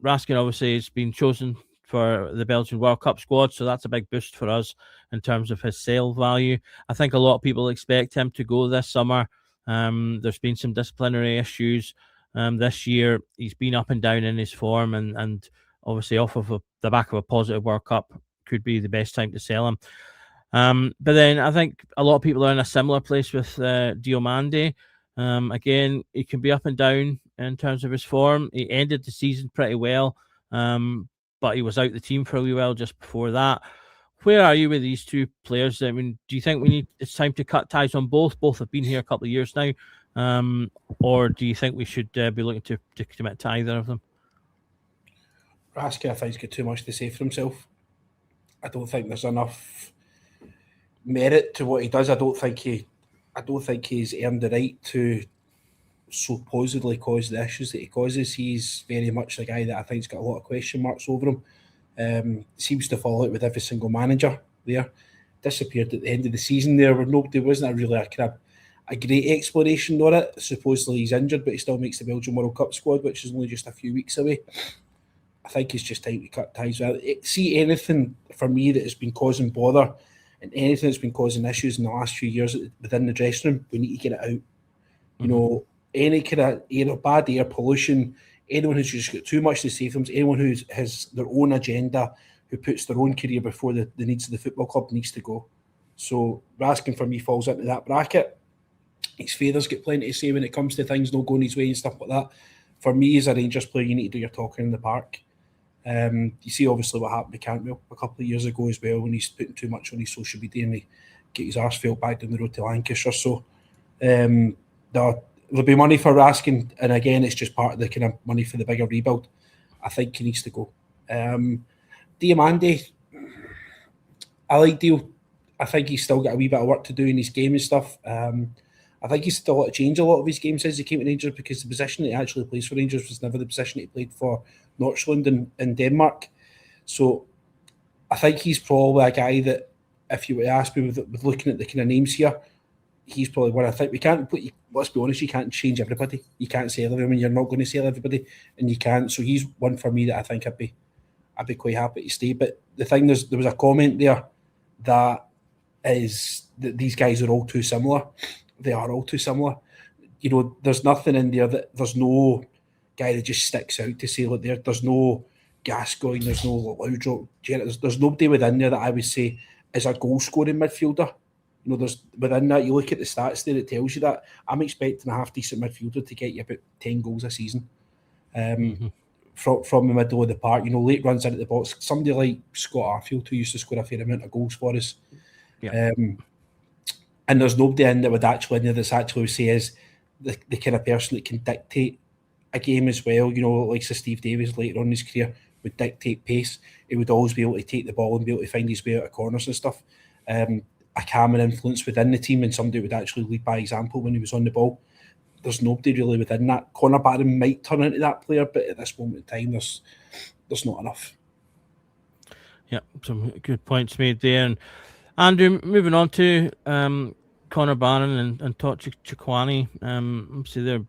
Speaker 3: Raskin obviously has been chosen for the Belgian World Cup squad, so that's a big boost for us in terms of his sale value. I think a lot of people expect him to go this summer. There's been some disciplinary issues this year. He's been up and down in his form, and obviously off of the back of a positive World Cup could be the best time to sell him. But then I think a lot of people are in a similar place with Diomande. Again, he can be up and down in terms of his form. He ended the season pretty well, but he was out the team for a wee while just before that. Where are you with these two players? I mean, do you think it's time to cut ties on both? Both have been here a couple of years now. Or do you think we should be looking to commit to either of them?
Speaker 4: Raskin, I think, he's got too much to say for himself. I don't think there's enough merit to what he does. I don't think he's earned the right to supposedly cause the issues that he causes. He's very much the guy that I think's got a lot of question marks over him. Seems to fall out with every single manager there. Disappeared at the end of the season there, where nobody wasn't really a great explanation on it. Supposedly he's injured, but he still makes the Belgian World Cup squad, which is only just a few weeks away. I think it's just time to cut ties with it. See, anything for me that has been causing bother and anything that's been causing issues in the last few years within the dressing room, we need to get it out. You know, any kind of bad air pollution, anyone who's just got too much to say for them, anyone who has their own agenda, who puts their own career before the needs of the football club needs to go. So Raskin for me falls into that bracket. His father's got plenty to say when it comes to things not going his way and stuff like that. For me, as a Rangers player, you need to do your talking in the park. You see, obviously, what happened to Cantwell a couple of years ago as well, when he's putting too much on his social media and he get his arse filled back down the road to Lancashire. So there'll be money for Raskin, and again, it's just part of the kind of money for the bigger rebuild. I think he needs to go. Diamande, I like Deal. I think he's still got a wee bit of work to do in his game and stuff. I think he's still got to change a lot of his games since he came to Rangers, because the position that he actually plays for Rangers was never the position that he played for Nordsjælland in Denmark. So I think he's probably a guy that, if you were to ask me with looking at the kind of names here, he's probably one. I think we can't put. Let's be honest, you can't change everybody. You can't sell everyone. You're not going to sell everybody, and you can't. So he's one for me that I think I'd be quite happy to stay. But the thing is, there was a comment there that is that these guys are all too similar. They are all too similar. You know, there's nothing in there that there's no guy that just sticks out to say, look, there's no Gascoigne, there's no Laudrup. There's nobody within there that I would say is a goal scoring midfielder. You know, there's within that, you look at the stats there, it tells you that. I'm expecting a half decent midfielder to get you about 10 goals a season. From the middle of the park, you know, late runs into the box. Somebody like Scott Arfield, who used to score a fair amount of goals for us. Yeah. And there's nobody in that would actually in there that's actually say is the kind of person that can dictate a game as well. You know, like Steve Davies later on in his career would dictate pace. He would always be able to take the ball and be able to find his way out of corners and stuff. A calming influence within the team, and somebody would actually lead by example when he was on the ball. There's nobody really within that. Conor Barron might turn into that player, but at this moment in time, there's not enough.
Speaker 3: Yeah, some good points made there. And Andrew, moving on to Conor Barron and Todd Chikwani. Obviously,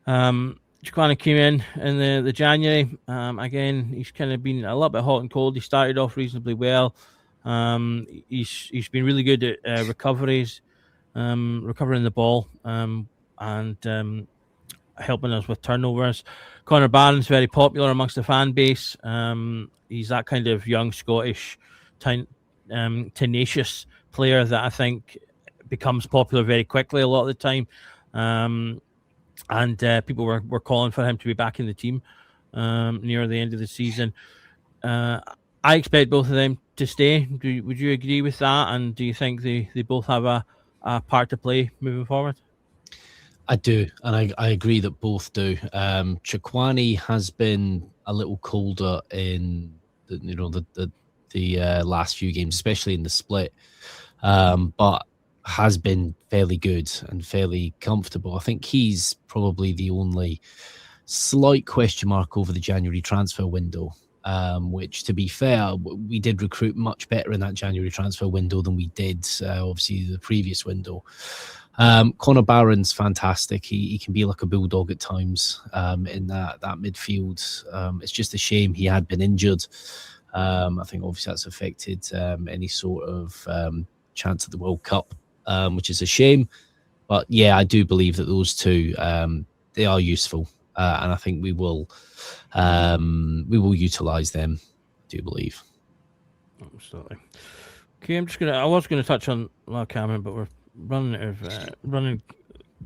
Speaker 3: Chikwani came in the January. Again, he's kind of been a little bit hot and cold. He started off reasonably well. He's been really good at recoveries, recovering the ball, and helping us with turnovers. Conor Barron's very popular amongst the fan base. He's that kind of young Scottish, tenacious player that I think becomes popular very quickly a lot of the time. And people were calling for him to be back in the team near the end of the season. I expect both of them to stay. Would you agree with that? And do you think they both have a part to play moving forward?
Speaker 6: I do, and I agree that both do. Chikwani has been a little colder in the last few games, especially in the split, but has been fairly good and fairly comfortable. I think he's probably the only slight question mark over the January transfer window, which, to be fair, we did recruit much better in that January transfer window than we did, obviously, the previous window. Conor Barron's fantastic. He can be like a bulldog at times in that midfield. It's just a shame he had been injured. I think obviously that's affected any sort of chance at the World Cup, which is a shame. But yeah, I do believe that those two they are useful, and I think we will utilise them. I do believe.
Speaker 3: Absolutely. Okay, I was gonna touch on Cameron, but we're running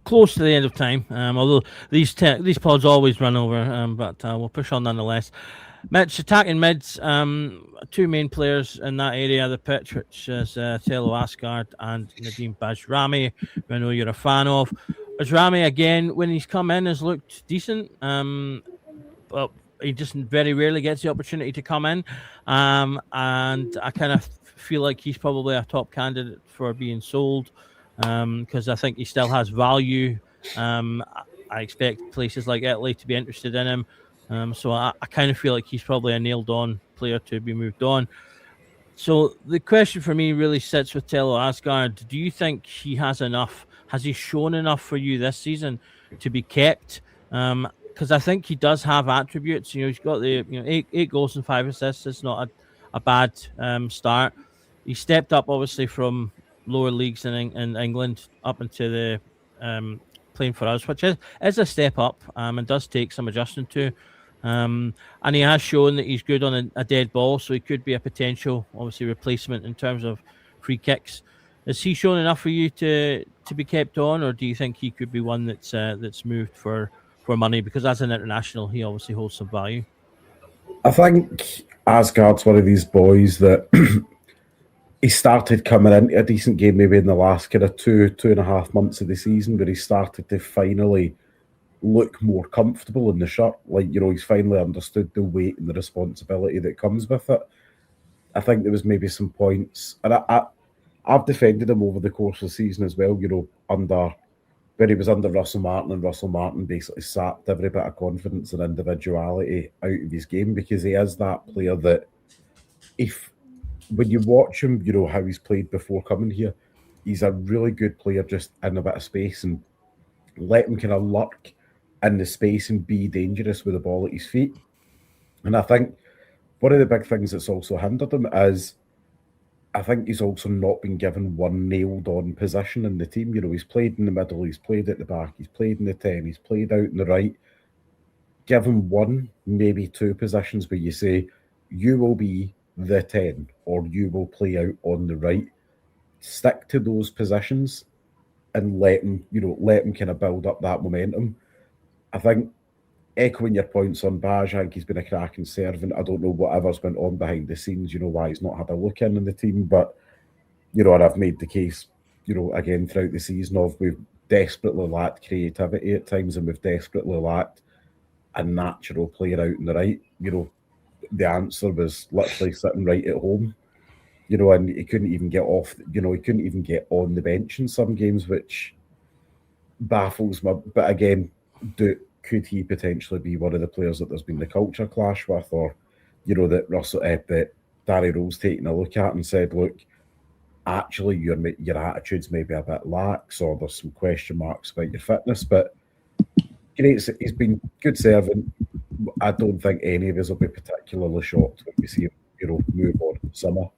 Speaker 3: close to the end of time. Although these pods always run over, but we'll push on nonetheless. Mitch, attacking mids, two main players in that area of the pitch, which is Tello Asgard and Nadim Bajrami, who I know you're a fan of. Bajrami, again, when he's come in, has looked decent, but he just very rarely gets the opportunity to come in, and I kind of feel like he's probably a top candidate for being sold, because I think he still has value. I expect places like Italy to be interested in him. So I kind of feel like he's probably a nailed-on player to be moved on. So the question for me really sits with Tello Asgard. Do you think he has enough? Has he shown enough for you this season to be kept? because I think he does have attributes. He's got the eight goals and 5 assists. It's not a bad start. He stepped up obviously from lower leagues in England up into the playing for us, which is a step up and does take some adjustment to. And he has shown that he's good on a dead ball, so he could be a potential, obviously, replacement in terms of free kicks. Has he shown enough for you to be kept on, or do you think he could be one that's moved for money? Because as an international, he obviously holds some value.
Speaker 5: I think Asgard's one of these boys that he started coming into a decent game maybe in the last kind of 2.5 months of the season, where he started to finally look more comfortable in the shirt. He's finally understood the weight and the responsibility that comes with it. I think there was maybe some points, and I've defended him over the course of the season as well, when he was under Russell Martin, and Russell Martin basically sapped every bit of confidence and individuality out of his game, because he is that player that when you watch him, how he's played before coming here, he's a really good player just in a bit of space, and let him kind of lurk in the space and be dangerous with the ball at his feet. And I think one of the big things that's also hindered him is I think he's also not been given one nailed-on position in the team. He's played in the middle, he's played at the back, he's played in the 10, he's played out in the right. Give him one, maybe two positions where you say, you will be the 10, or you will play out on the right. Stick to those positions and let him kind of build up that momentum. I think, echoing your points on Baj, I think he's been a cracking servant. I don't know whatever's went on behind the scenes, why he's not had a look in the team, but, and I've made the case, again, throughout the season we've desperately lacked creativity at times, and we've desperately lacked a natural player out in the right. The answer was literally sitting right at home, and he couldn't even get off, he couldn't even get on the bench in some games, which baffles me. But again, could he potentially be one of the players that there's been the culture clash with, or that Danny Rose taking a look at and said, look, actually your attitude's maybe a bit lax, or there's some question marks about your fitness. But he's been good servant. I don't think any of us will be particularly shocked when we see him move on in summer.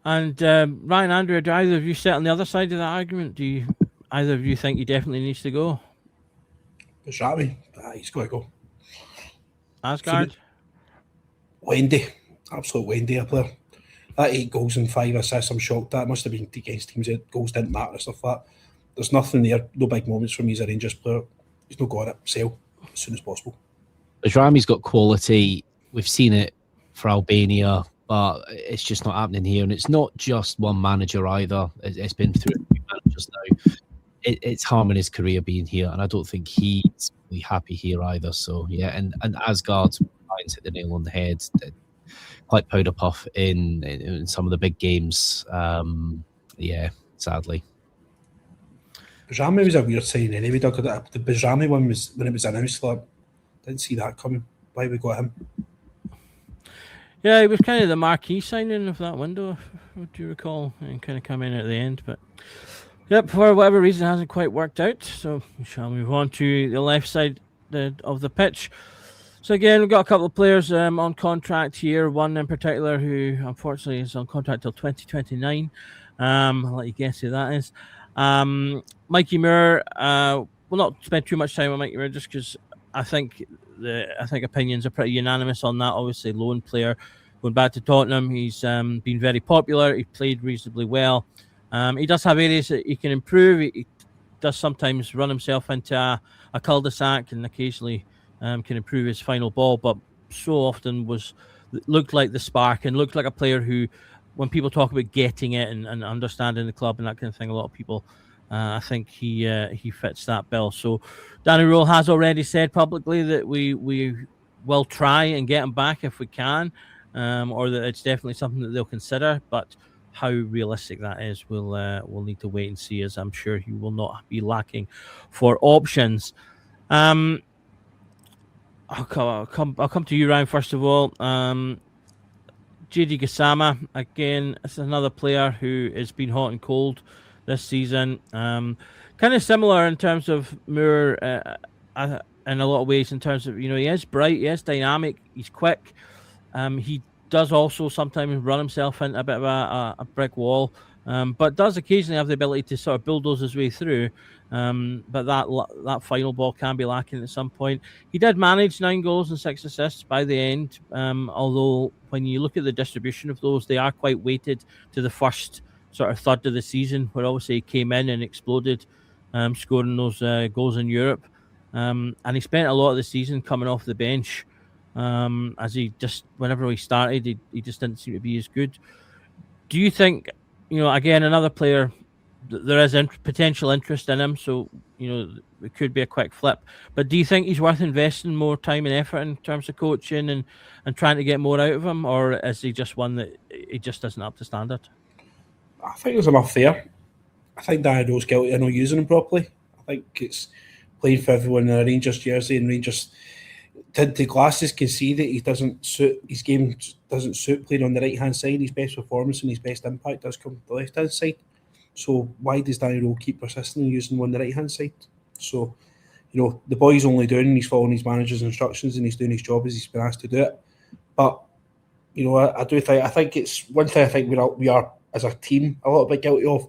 Speaker 3: And Ryan, Andrew, do either of you sit on the other side of that argument? Do either of you think he definitely needs to go?
Speaker 4: Bashami, he's got to go.
Speaker 3: Asgard?
Speaker 4: Wendy, absolute Wendy, a player. That 8 goals and 5 assists, I'm shocked. That must have been against teams that goals didn't matter and stuff like that. There's nothing there, no big moments from me as a Rangers player. He's not got it. Sell as soon as possible.
Speaker 6: Bajrami's got quality. We've seen it for Albania, but it's just not happening here. And it's not just one manager either. It's been through a few managers now. It's harming his career being here, and I don't think he's really happy here either. So yeah, and Asgard hit the nail on the head. Quite powder puff in some of the big games. Yeah, sadly.
Speaker 4: Bajrami was a weird sign anyway, Doug. The Bajrami one was when it was announced. Didn't see that coming. Why we got him?
Speaker 3: Yeah, it was kind of the marquee signing of that window, do you recall? And kind of come in at the end, but yep, for whatever reason, it hasn't quite worked out. So we shall move on to the left side of the pitch. So again, we've got a couple of players on contract here. One in particular who unfortunately is on contract till 2029. I'll let you guess who that is. Mikey Moore. We'll not spend too much time on Mikey Moore just because I think opinions are pretty unanimous on that. Obviously, loan player going back to Tottenham. He's been very popular. He played reasonably well. He does have areas that he can improve. He does sometimes run himself into a cul-de-sac and occasionally can improve his final ball, but so often looked like the spark and looked like a player who, when people talk about getting it and understanding the club and that kind of thing, a lot of people, I think he fits that bill. So Danny Rule has already said publicly that we will try and get him back if we can, or that it's definitely something that they'll consider, but how realistic that is, we'll need to wait and see, as I'm sure he will not be lacking for options. I'll come to you, Ryan, first of all. JD Gassama, again, it's another player who has been hot and cold this season. Kind of similar in terms of Moore in a lot of ways, in terms of, he is bright, he is dynamic, he's quick. He does also sometimes run himself into a bit of a brick wall, but does occasionally have the ability to sort of bulldoze his way through. But that final ball can be lacking at some point. He did manage 9 goals and 6 assists by the end, although when you look at the distribution of those, they are quite weighted to the first sort of third of the season, where obviously he came in and exploded, scoring those goals in Europe. And he spent a lot of the season coming off the bench, as he just, whenever he started, he just didn't seem to be as good. Do you think, again, another player, there is potential interest in him, so it could be a quick flip, but do you think he's worth investing more time and effort in terms of coaching and trying to get more out of him, or is he just one that he just isn't up to standard?
Speaker 4: I think there's enough there. I think Danny Rowe's guilty of not using him properly. I think it's playing for everyone in a Rangers jersey, and Rangers tinted glasses can see that he doesn't suit, his game doesn't suit playing on the right hand side. His best performance and his best impact does come to the left hand side. So why does Danny Rowe keep persisting in using him on the right hand side? So, the boy's only doing, he's following his manager's instructions and he's doing his job as he's been asked to do it. But I think it's one thing I think we are as a team a little bit guilty of,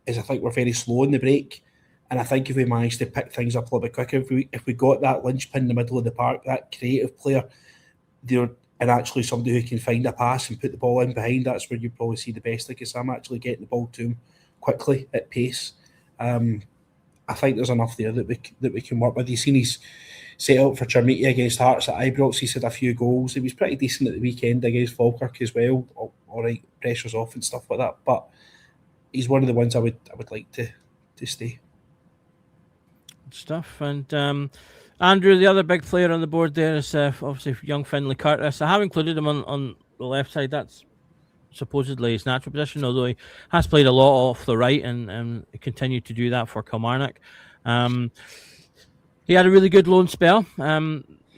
Speaker 4: is I think we're very slow in the break. And I think if we managed to pick things up a little bit quicker, if we got that linchpin in the middle of the park, that creative player there, and actually somebody who can find a pass and put the ball in behind, that's where you probably see the best, because I'm actually getting the ball to him quickly at pace. I think there's enough there that we can work with. You've seen he's set up for Chermiti against Hearts at Ibrox. He's had a few goals. He was pretty decent at the weekend against Falkirk as well. All right, pressure's off and stuff like that. But he's one of the ones I would like to stay.
Speaker 3: Good stuff. And Andrew, the other big player on the board there is obviously young Finlay Curtis. I have included him on the left side. That's supposedly his natural position, although he has played a lot off the right and continued to do that for Kilmarnock. He had a really good loan spell,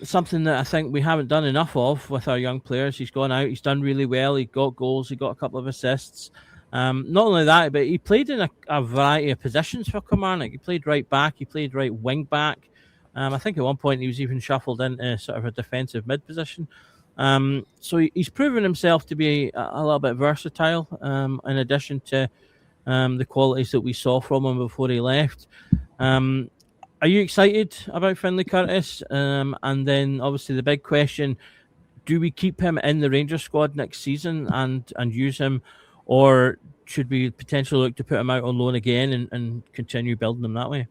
Speaker 3: something that I think we haven't done enough of with our young players. He's gone out, he's done really well, he got goals, he got a couple of assists. Not only that, but he played in a variety of positions for Kilmarnock. He played right back, he played right wing back. I think at one point he was even shuffled into sort of a defensive mid position. So he's proven himself to be a little bit versatile, in addition to the qualities that we saw from him before he left. Are you excited about Finlay Curtis? And then obviously the big question, do we keep him in the Rangers squad next season and use him, or should we potentially look to put him out on loan again and continue building him that way?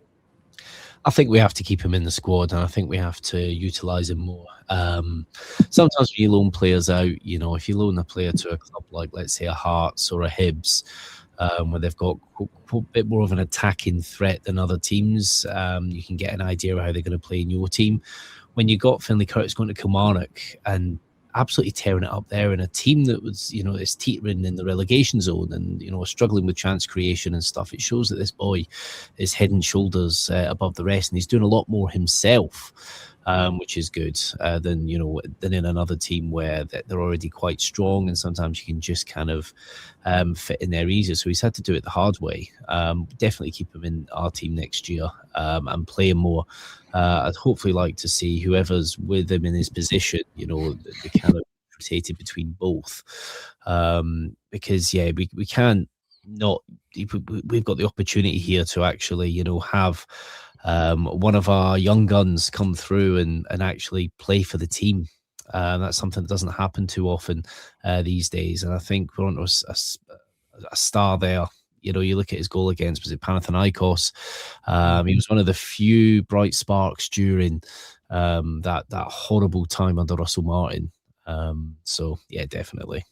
Speaker 6: I think we have to keep him in the squad, and I think we have to utilise him more. Sometimes when you loan players out, if you loan a player to a club like, let's say, a Hearts or a Hibs, where they've got a bit more of an attacking threat than other teams, you can get an idea of how they're going to play in your team. When you got Finlay Curtis going to Kilmarnock and absolutely tearing it up there in a team that was, is teetering in the relegation zone and, struggling with chance creation and stuff, it shows that this boy is head and shoulders above the rest, and he's doing a lot more himself, which is good, than in another team where they're already quite strong, and sometimes you can just kind of fit in there easier. So he's had to do it the hard way. Definitely keep him in our team next year, and play him more. I'd hopefully like to see whoever's with him in his position, they kind of rotated between both, because we can't not. We've got the opportunity here to actually, have one of our young guns come through and actually play for the team. That's something that doesn't happen too often these days, and I think we're onto a star there. You look at his goal against, was it Panathinaikos? He was one of the few bright sparks during that horrible time under Russell Martin. So yeah, definitely.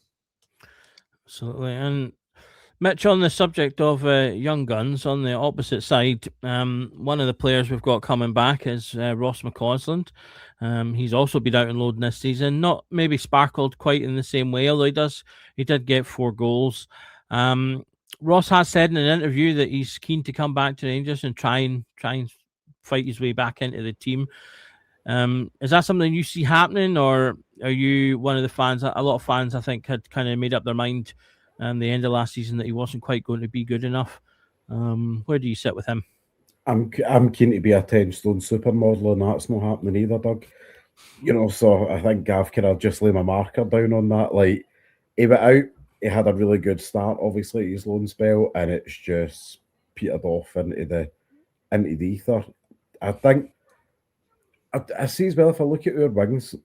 Speaker 3: Absolutely. And Mitch, on the subject of young guns, on the opposite side, one of the players we've got coming back is Ross McCausland. He's also been out and loading this season, not maybe sparkled quite in the same way, although he did get 4 goals. Ross has said in an interview that he's keen to come back to Rangers and try and fight his way back into the team. Is that something you see happening, or are you one of the fans? A lot of fans, I think, had kind of made up their mind the end of last season that he wasn't quite going to be good enough. Where do you sit with him?
Speaker 5: I'm keen to be a 10-stone supermodel, and that's not happening either, Doug. So I think Gav could have just lay my marker down on that. Like, he went out, he had a really good start, obviously, his loan spell, and it's just petered off into the ether. I think I see as well, if I look at our wingers,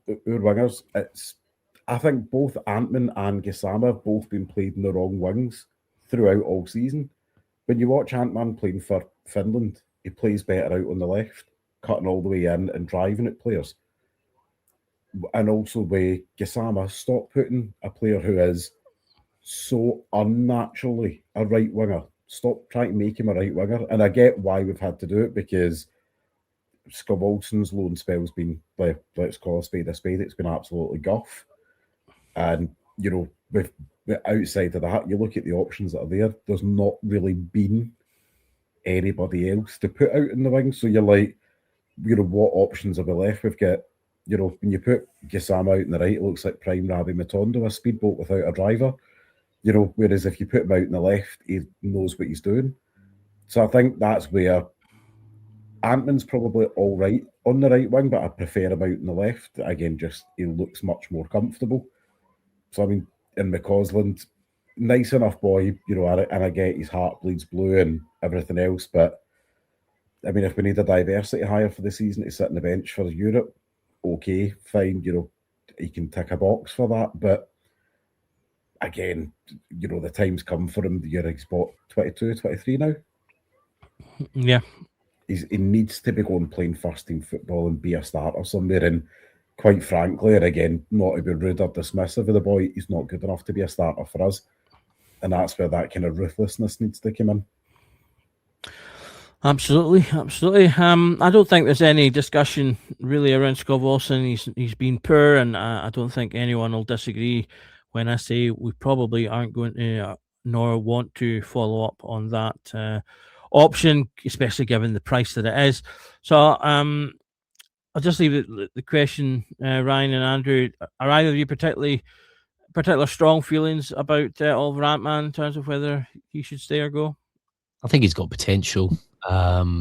Speaker 5: I think both Antman and Gassama have both been played in the wrong wings throughout all season. When you watch Antman playing for Finland, he plays better out on the left, cutting all the way in and driving at players. And also with Gassama, stop putting a player who is so unnaturally a right winger. Stop trying to make him a right winger. And I get why we've had to do it, because Scott Olsen's loan spell's been, let's call a spade, it's been absolutely guff. And, with outside of that, you look at the options that are there, there's not really been anybody else to put out in the wing. So you're like, what options are we left? We've got, when you put Gassama out in the right, it looks like prime Rabi Matondo, a speedboat without a driver. Whereas if you put him out in the left, he knows what he's doing. So I think that's where Antman's probably all right on the right wing, but I prefer him out in the left. Again, just he looks much more comfortable. So I mean, in McCausland, nice enough boy, and I get his heart bleeds blue and everything else, but I mean, if we need a diversity hire for the season to sit on the bench for Europe, okay, fine, he can tick a box for that, but again, the time's come for him. He's about 22, 23 now.
Speaker 3: Yeah.
Speaker 5: He needs to be going playing first team football and be a starter somewhere. And quite frankly, and again, not to be rude or dismissive of the boy, he's not good enough to be a starter for us. And that's where that kind of ruthlessness needs to come in.
Speaker 3: Absolutely. I don't think there's any discussion really around Scott Wilson. He's been poor, and I don't think anyone will disagree when I say we probably aren't going to nor want to follow up on that option, especially given the price that it is. So I'll just leave the question, Ryan and Andrew. Are either of you particular strong feelings about Oliver Antman in terms of whether he should stay or go?
Speaker 6: I think he's got potential.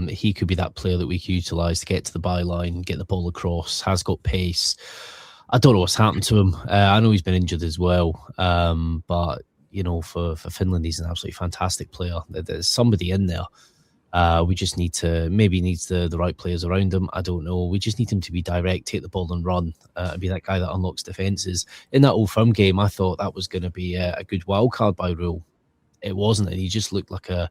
Speaker 6: He could be that player that we could utilise to get to the byline, get the ball across, has got pace. I don't know what's happened to him. I know he's been injured as well. But, for Finland, he's an absolutely fantastic player. There's somebody in there. We just needs the right players around him. I don't know. We just need him to be direct, take the ball and run, and be that guy that unlocks defences. In that Old Firm game, I thought that was going to be a good wild card by Rule. It wasn't, and he just looked like a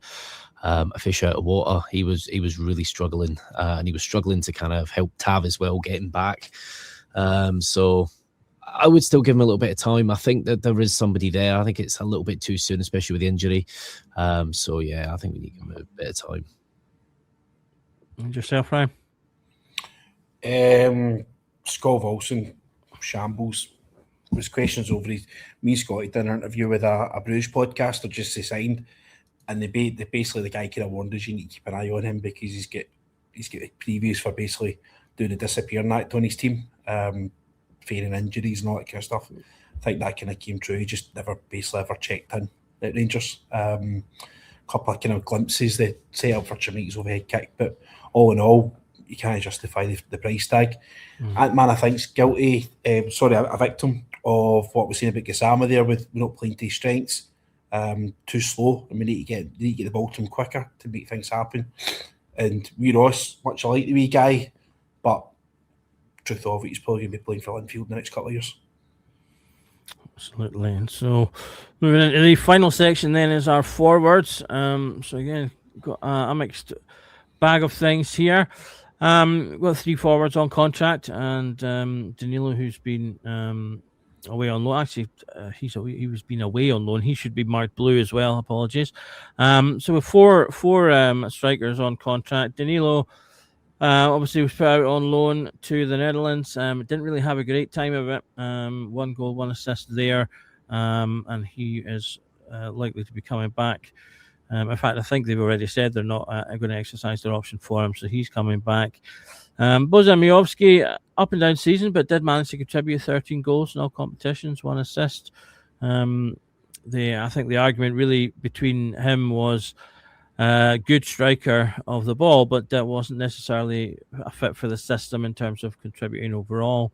Speaker 6: fish out of water. He was really struggling, and he was struggling to kind of help Tav as well, getting back. So I would still give him a little bit of time. I think that there is somebody there. I think it's a little bit too soon, especially with the injury. So yeah, I think we need to give him a bit of time.
Speaker 3: And yourself, Ryan?
Speaker 4: Scott Wilson, shambles. There's questions over me and Scotty did an interview with a Bruges podcast, or just they signed, and they basically, the guy kind of warned us you need to keep an eye on him because he's got previews for basically doing a disappearing act on his team, fearing injuries and all that kind of stuff. I think that kind of came true. He just never checked in at Rangers. Couple of kind of glimpses they set up for Jamaica's overhead kick, but all in all, you can't justify the price tag. Antman, I think, is guilty. A victim of what we're saying about Gassama there, with not playing to his strengths. Too slow, and we need to get the ball to him quicker to make things happen. And Ross, much I like the wee guy, but truth of it, he's probably going to be playing for Linfield in the next couple of years.
Speaker 3: Absolutely. And so moving into the final section then is our forwards. So again, got a mixed bag of things here. We've got 3 forwards on contract, and Danilo, who's been away on loan. Actually, he was been away on loan. He should be marked blue as well. Apologies. So with four strikers on contract. Danilo obviously was put out on loan to the Netherlands. Didn't really have a great time of it. 1 goal, 1 assist there, and he is likely to be coming back. In fact, I think they've already said they're not going to exercise their option for him, so he's coming back. Bojan Miovski, up and down season, but did manage to contribute 13 goals in all competitions, 1 assist. I think the argument really between him was good striker of the ball, but that wasn't necessarily a fit for the system in terms of contributing overall.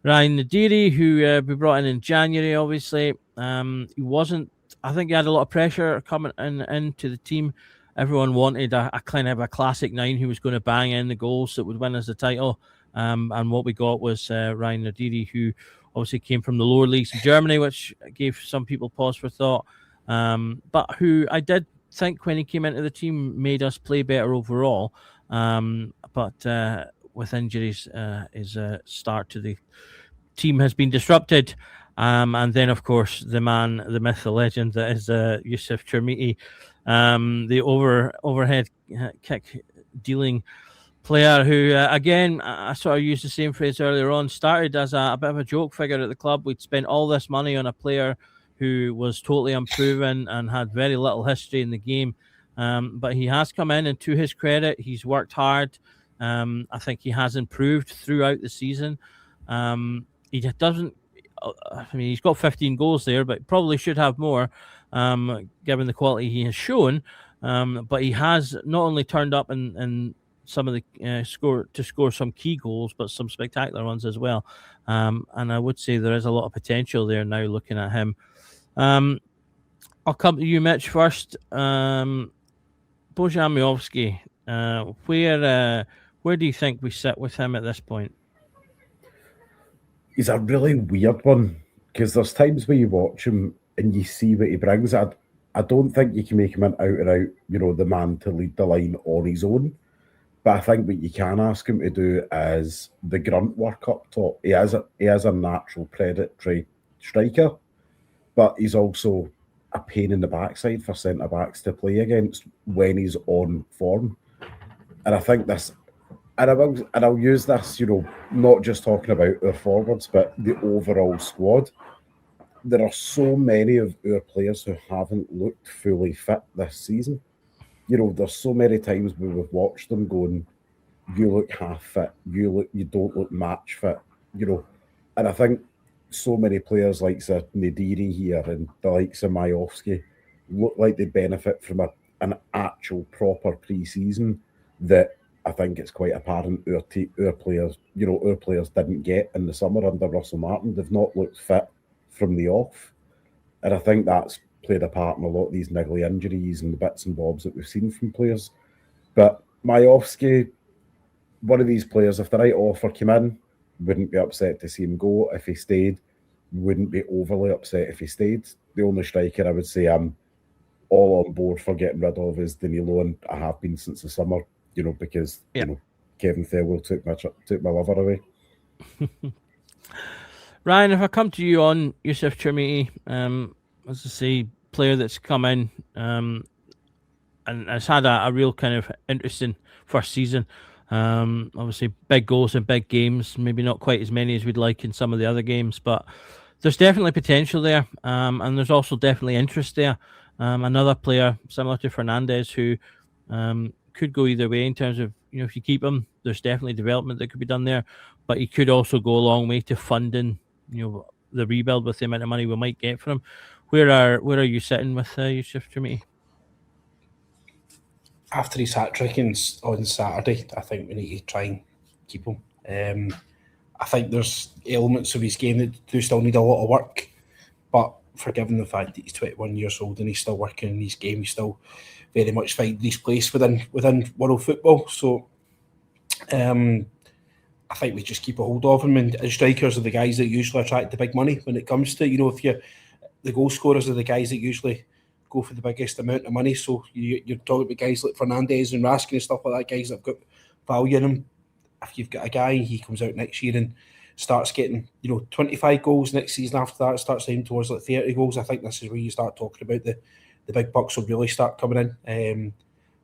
Speaker 3: Ryan Nadiri, who we brought in January, obviously, he wasn't. I think he had a lot of pressure coming into the team. Everyone wanted a kind of a classic 9 who was going to bang in the goals that would win us the title. And what we got was Ryan Nadiri, who obviously came from the lower leagues in Germany, which gave some people pause for thought. But who I did think when he came into the team made us play better overall. But with injuries, his start to the team has been disrupted. And then, of course, the man, the myth, the legend that is Yusuf Chermiti, the overhead kick dealing player who, again, I sort of used the same phrase earlier on, started as a bit of a joke figure at the club. We'd spent all this money on a player who was totally unproven and had very little history in the game. But he has come in, and to his credit, he's worked hard. I think he has improved throughout the season. He doesn't, I mean, he's got 15 goals there, but probably should have more, given the quality he has shown. But he has not only turned up in some of the score some key goals, but some spectacular ones as well. And I would say there is a lot of potential there now looking at him. I'll come to you, Mitch, first. Bojan Miovski, where do you think we sit with him at this point?
Speaker 5: He's a really weird one, because there's times where you watch him and you see what he brings. I don't think you can make him an out and out, the man to lead the line on his own. But I think what you can ask him to do is the grunt work up top. He has a natural predatory striker, but he's also a pain in the backside for centre backs to play against when he's on form. And I think this, and I'll use this, not just talking about our forwards, but the overall squad. There are so many of our players who haven't looked fully fit this season. There's so many times where we've watched them going, you look half fit, you don't look match fit, And I think so many players like Nadiri here and the likes of Miovski look like they benefit from an actual proper pre-season that I think it's quite apparent our players didn't get in the summer under Russell Martin. They've not looked fit from the off. And I think that's played a part in a lot of these niggly injuries and the bits and bobs that we've seen from players. But Miovski, one of these players, if the right offer came in, wouldn't be upset to see him go. If he stayed, wouldn't be overly upset if he stayed. The only striker I would say I'm all on board for getting rid of is Danilo, and I have been since the summer, because Kevin Thirlwell took my lover away.
Speaker 3: Ryan, if I come to you on Yusuf Chermiti, as I say, player that's come in and has had a real kind of interesting first season. Obviously, big goals in big games, maybe not quite as many as we'd like in some of the other games, but there's definitely potential there, and there's also definitely interest there. Another player similar to Fernandes who could go either way in terms of, if you keep him, there's definitely development that could be done there, but he could also go a long way to funding, the rebuild with the amount of money we might get from him. Where are you sitting with Yusuf Chermiti?
Speaker 4: After his hat-trick on Saturday, I think we need to try and keep him. I think there's elements of his game that do still need a lot of work, but forgiven the fact that he's 21 years old and he's still working in his game, he's still very much finding his place within world football. So I think we just keep a hold of him, and strikers are the guys that usually attract the big money when it comes to, the goal scorers are the guys that usually go for the biggest amount of money. So you're talking about guys like Fernandes and Raskin and stuff like that, guys that have got value in them. If you've got a guy, he comes out next year and starts getting, 25 goals next season, after that starts aiming towards 30 goals, I think this is where you start talking about the big bucks will really start coming in. And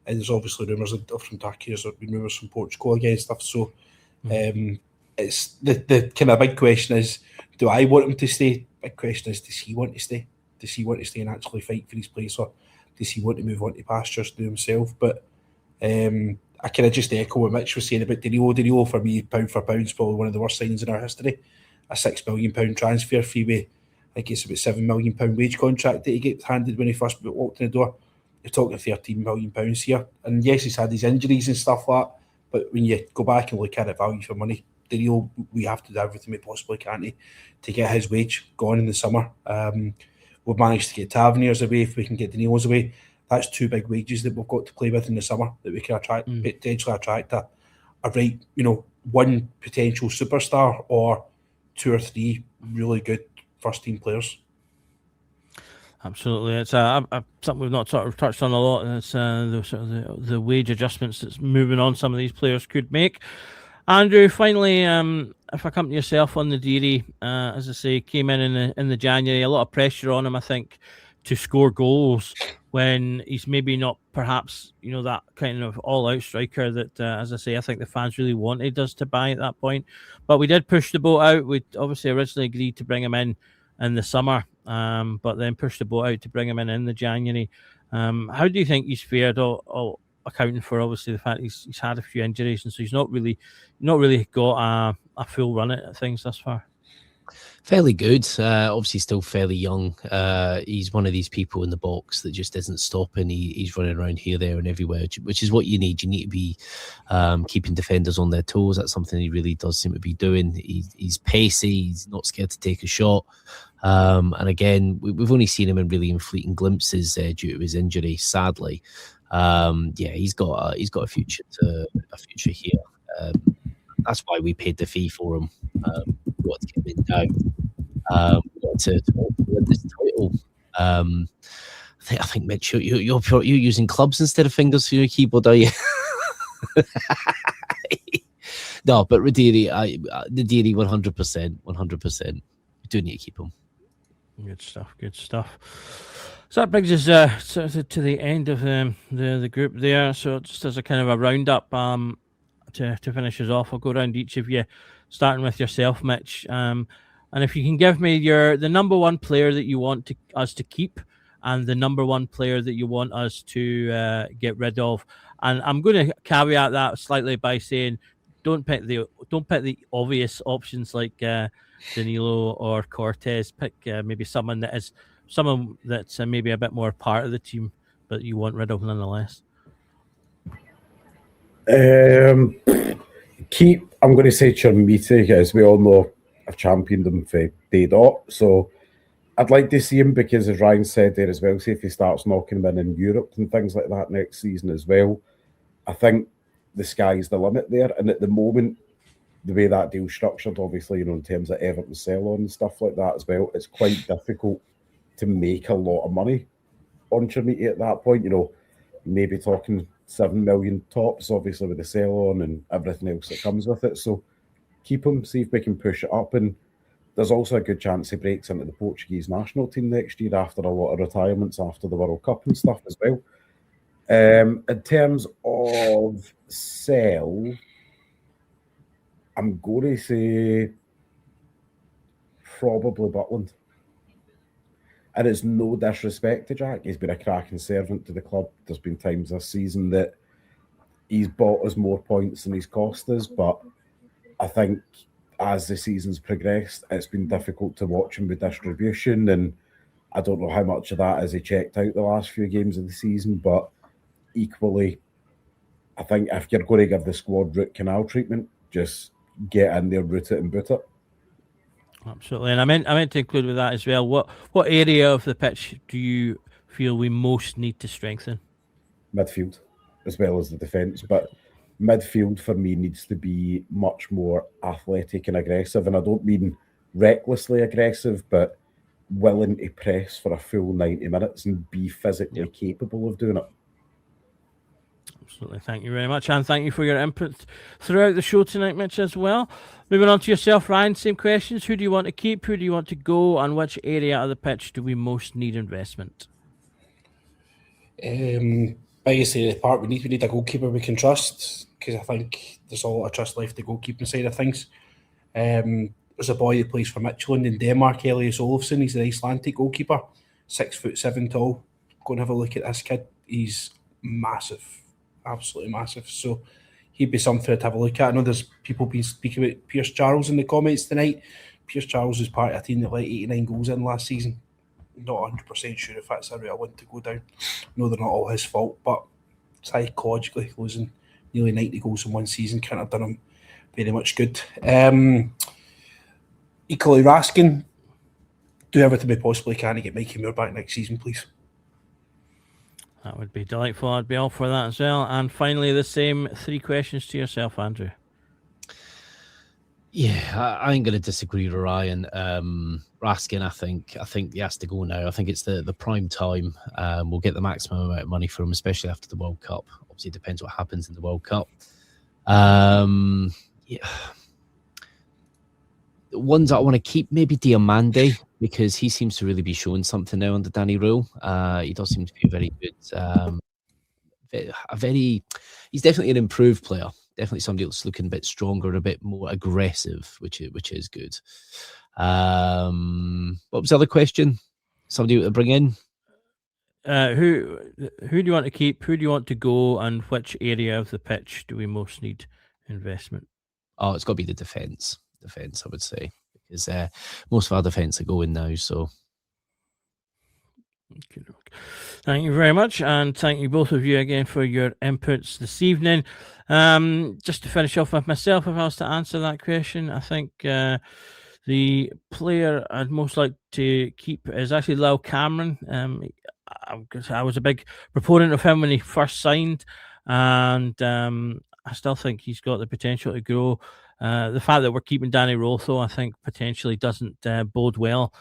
Speaker 4: there's obviously rumours from Turkey, there's been rumours from Portugal again stuff. So it's the kind of big question is, do I want him to stay? Big question is, does he want to stay? Does he want to stay and actually fight for his place, or does he want to move on to pastures to himself? But I kind of just echo what Mitch was saying about Danilo. Danilo, for me, pound for pound, is probably one of the worst signings in our history. A £6 million transfer fee with, I think it's about £7 million wage contract that he gets handed when he first walked in the door. you're talking £13 million here. And yes, he's had his injuries and stuff like that, but when you go back and look at it, value for money, we have to do everything we possibly can to get his wage gone in the summer. We've managed to get Taverniers away. If we can get Danilo's away, that's 2 big wages that we've got to play with in the summer that we can potentially attract a right, one potential superstar or 2 or 3 really good first team players.
Speaker 3: Absolutely, it's something we've not sort of touched on a lot. And it's the wage adjustments that's moving on. Some of these players could make. Andrew, finally, if I come to yourself on the Deary, as I say, came in the January, a lot of pressure on him, I think, to score goals when he's maybe not perhaps that kind of all-out striker that, as I say, I think the fans really wanted us to buy at that point. But we did push the boat out. We obviously originally agreed to bring him in the summer, but then pushed the boat out to bring him in the January. How do you think he's fared? All accounting for obviously the fact he's had a few injuries, and so he's not really got a full run at things thus far.
Speaker 6: Fairly good. Obviously still fairly young. He's one of these people in the box that just isn't stopping. He's running around here, there and everywhere, which is what you need. You need to be keeping defenders on their toes. That's something he really does seem to be doing. He's pacey. He's not scared to take a shot. And again, we've only seen him in fleeting glimpses due to his injury, sadly. He's got a future here. That's why we paid the fee for him. We got to get him down. We got to win this title. I think Mitch, you're using clubs instead of fingers for your keyboard, are you? No, but Radiri, the Deary, 100%. We do need to keep him.
Speaker 3: Good stuff. So that brings us to the end of the group there. So just as a kind of a roundup, to finish us off, I'll go around each of you, starting with yourself, Mitch. And if you can give me the number one player that you want us to keep, and the number one player that you want us to get rid of. And I'm going to caveat that slightly by saying, don't pick the obvious options like Danilo or Cortez. Pick maybe someone that's maybe a bit more part of the team, but you want rid of nonetheless.
Speaker 5: I'm going to say Chermiti, as we all know, I've championed him for day dot. So I'd like to see him because, as Ryan said there as well, see if he starts knocking them in Europe and things like that next season as well. I think the sky's the limit there. And at the moment, the way that deal's structured, obviously, in terms of Everton sell-on and stuff like that as well, it's quite difficult to make a lot of money on Chermiti at that point. Maybe talking 7 million tops, obviously, with the sell-on and everything else that comes with it. So keep him, see if we can push it up. And there's also a good chance he breaks into the Portuguese national team next year after a lot of retirements after the World Cup and stuff as well. In terms of sell, I'm going to say probably Butland. And it's no disrespect to Jack. He's been a cracking servant to the club. There's been times this season that he's bought us more points than he's cost us. But I think as the season's progressed, it's been difficult to watch him with distribution. And I don't know how much of that has he checked out the last few games of the season. But equally, I think if you're going to give the squad root canal treatment, just get in there, root it and boot it.
Speaker 3: Absolutely, and I meant to include with that as well. What area of the pitch do you feel we most need to strengthen?
Speaker 5: Midfield, as well as the defence. But midfield for me needs to be much more athletic and aggressive. And I don't mean recklessly aggressive, but willing to press for a full 90 minutes and be physically capable of doing it.
Speaker 3: Absolutely. Thank you very much. And thank you for your input throughout the show tonight, Mitch, as well. Moving on to yourself, Ryan, same questions. Who do you want to keep? Who do you want to go? And which area of the pitch do we most need investment?
Speaker 4: Basically, the part we need a goalkeeper we can trust, because I think there's a lot of trust left the goalkeeping side of things. There's a boy who plays for Midtjylland in Denmark, Elias Olofsson. He's an Icelandic goalkeeper, 6'7" tall. Go and have a look at this kid. He's massive. Absolutely massive. So he'd be something to have a look at. I know there's people been speaking about Pierce Charles in the comments tonight. Pierce Charles was part of a team that let 89 goals in last season. not 100% sure if that's a route I want to go down. No, they're not all his fault, but psychologically, losing nearly 90 goals in one season can't have done him very much good. Equally, Raskin, do everything we possibly can to get Mikey Moore back next season, please.
Speaker 3: That would be delightful. I'd be all for that as well. And finally, the same 3 questions to yourself, Andrew.
Speaker 6: Yeah, I ain't going to disagree with Ryan. Raskin, I think he has to go now. I think it's the prime time. We'll get the maximum amount of money for him, especially after the World Cup. Obviously, it depends what happens in the World Cup. Yeah. The ones that I want to keep, maybe Diamande, because he seems to really be showing something now under Danny Rule. He does seem to be a very good, he's definitely an improved player. Definitely somebody that's looking a bit stronger, a bit more aggressive, which is good. What was the other question? Somebody to bring in?
Speaker 3: Who do you want to keep? Who do you want to go? And which area of the pitch do we most need investment?
Speaker 6: Oh, it's got to be the defence. Defence, I would say, because most of our defence are going now. So.
Speaker 3: Thank you very much, and thank you both of you again for your inputs this evening. Just to finish off with myself, if I was to answer that question, I think the player I'd most like to keep is actually Lyle Cameron. I was a big proponent of him when he first signed, and I still think he's got the potential to grow. The fact that we're keeping Danny Role, though, I think potentially doesn't bode well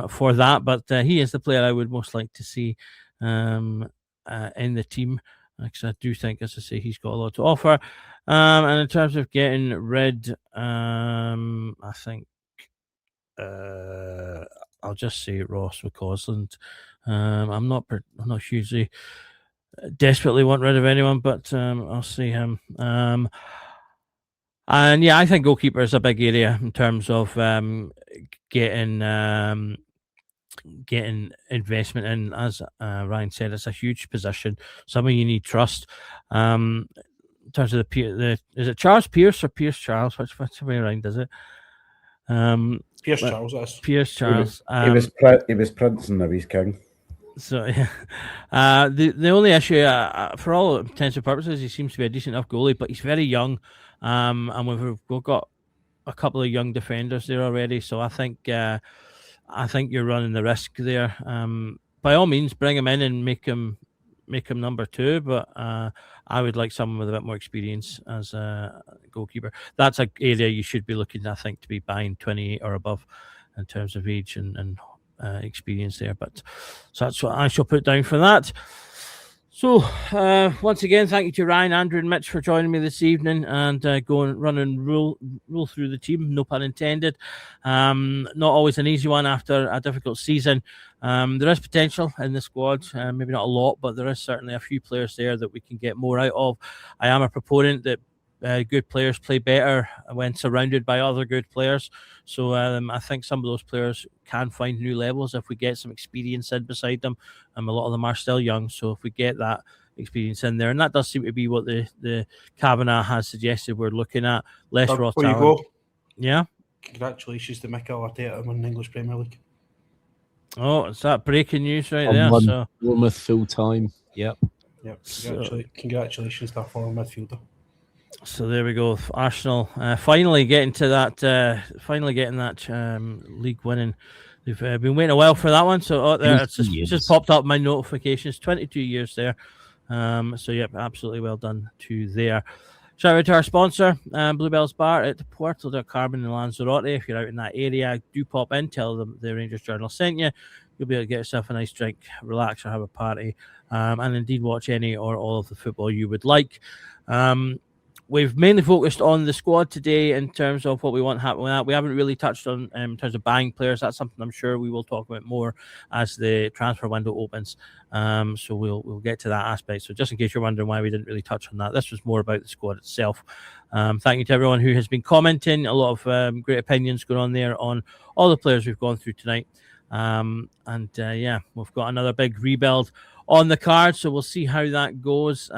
Speaker 3: for that, but he is the player I would most like to see in the team, because I do think, as I say, he's got a lot to offer. And in terms of getting rid, I think I'll just say Ross McCausland. I'm not hugely desperately want rid of anyone, but I'll see him. And yeah, I think goalkeeper is a big area in terms of getting investment in. As Ryan said, it's a huge position. Some of you need trust. In terms of the is it Charles Pierce or Pierce Charles? Which way around is it?
Speaker 4: Pierce Charles. That's
Speaker 3: Pierce Charles.
Speaker 5: He was Prince and now he's king.
Speaker 3: So yeah, the only issue, for all intents and purposes, he seems to be a decent enough goalie, but he's very young, and we've got a couple of young defenders there already. So I think you're running the risk there. By all means, bring him in and make him number 2, but I would like someone with a bit more experience as a goalkeeper. That's an area you should be looking, I think, to be buying 28 or above in terms of age and experience there. But so that's what I shall put down for that. So once again, thank you to Ryan, Andrew, and Mitch for joining me this evening and run and roll through the team. No pun intended. Not always an easy one after a difficult season. There is potential in the squad, maybe not a lot, but there is certainly a few players there that we can get more out of. I am a proponent that good players play better when surrounded by other good players. So I think some of those players can find new levels if we get some experience in beside them. A lot of them are still young, so if we get that experience in there, and that does seem to be what the Kavanagh has suggested we're looking at. Less raw talent.
Speaker 4: You go.
Speaker 3: Yeah.
Speaker 4: Congratulations to Mikel Arteta winning the English Premier League.
Speaker 3: Oh, it's that breaking news right there. So
Speaker 6: Bournemouth full time. Yep.
Speaker 4: Congratulations to our former midfielder.
Speaker 3: So there we go. Arsenal finally getting that league winning. They've been waiting a while for that one. So it's just popped up my notifications. 22 years there. So yep, absolutely well done to there. Shout out to our sponsor, Bluebell's Bar at Puerto del Carmen in Lanzarote. If you're out in that area, do pop in. Tell them the Rangers Journal sent you. You'll be able to get yourself a nice drink, relax, or have a party, and indeed watch any or all of the football you would like. We've mainly focused on the squad today in terms of what we want to happen with that. We haven't really touched on in terms of buying players. That's something I'm sure we will talk about more as the transfer window opens. So we'll get to that aspect. So just in case you're wondering why we didn't really touch on that, this was more about the squad itself. Thank you to everyone who has been commenting. A lot of great opinions going on there on all the players we've gone through tonight. Yeah, we've got another big rebuild on the card, so we'll see how that goes.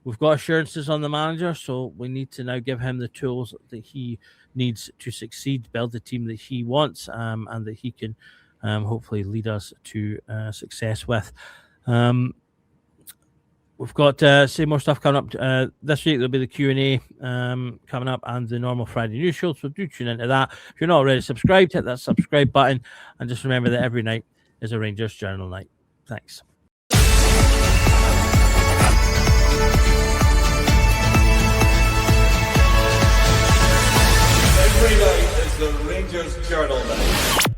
Speaker 3: We've got assurances on the manager, so we need to now give him the tools that he needs to succeed, build the team that he wants, and that he can hopefully lead us to success with. We've got some more stuff coming up this week. There'll be the Q&A coming up and the normal Friday news show, so do tune into that. If you're not already subscribed, hit that subscribe button, and just remember that every night is a Rangers Journal night. Thanks.
Speaker 7: Every night is the Rangers Journal night.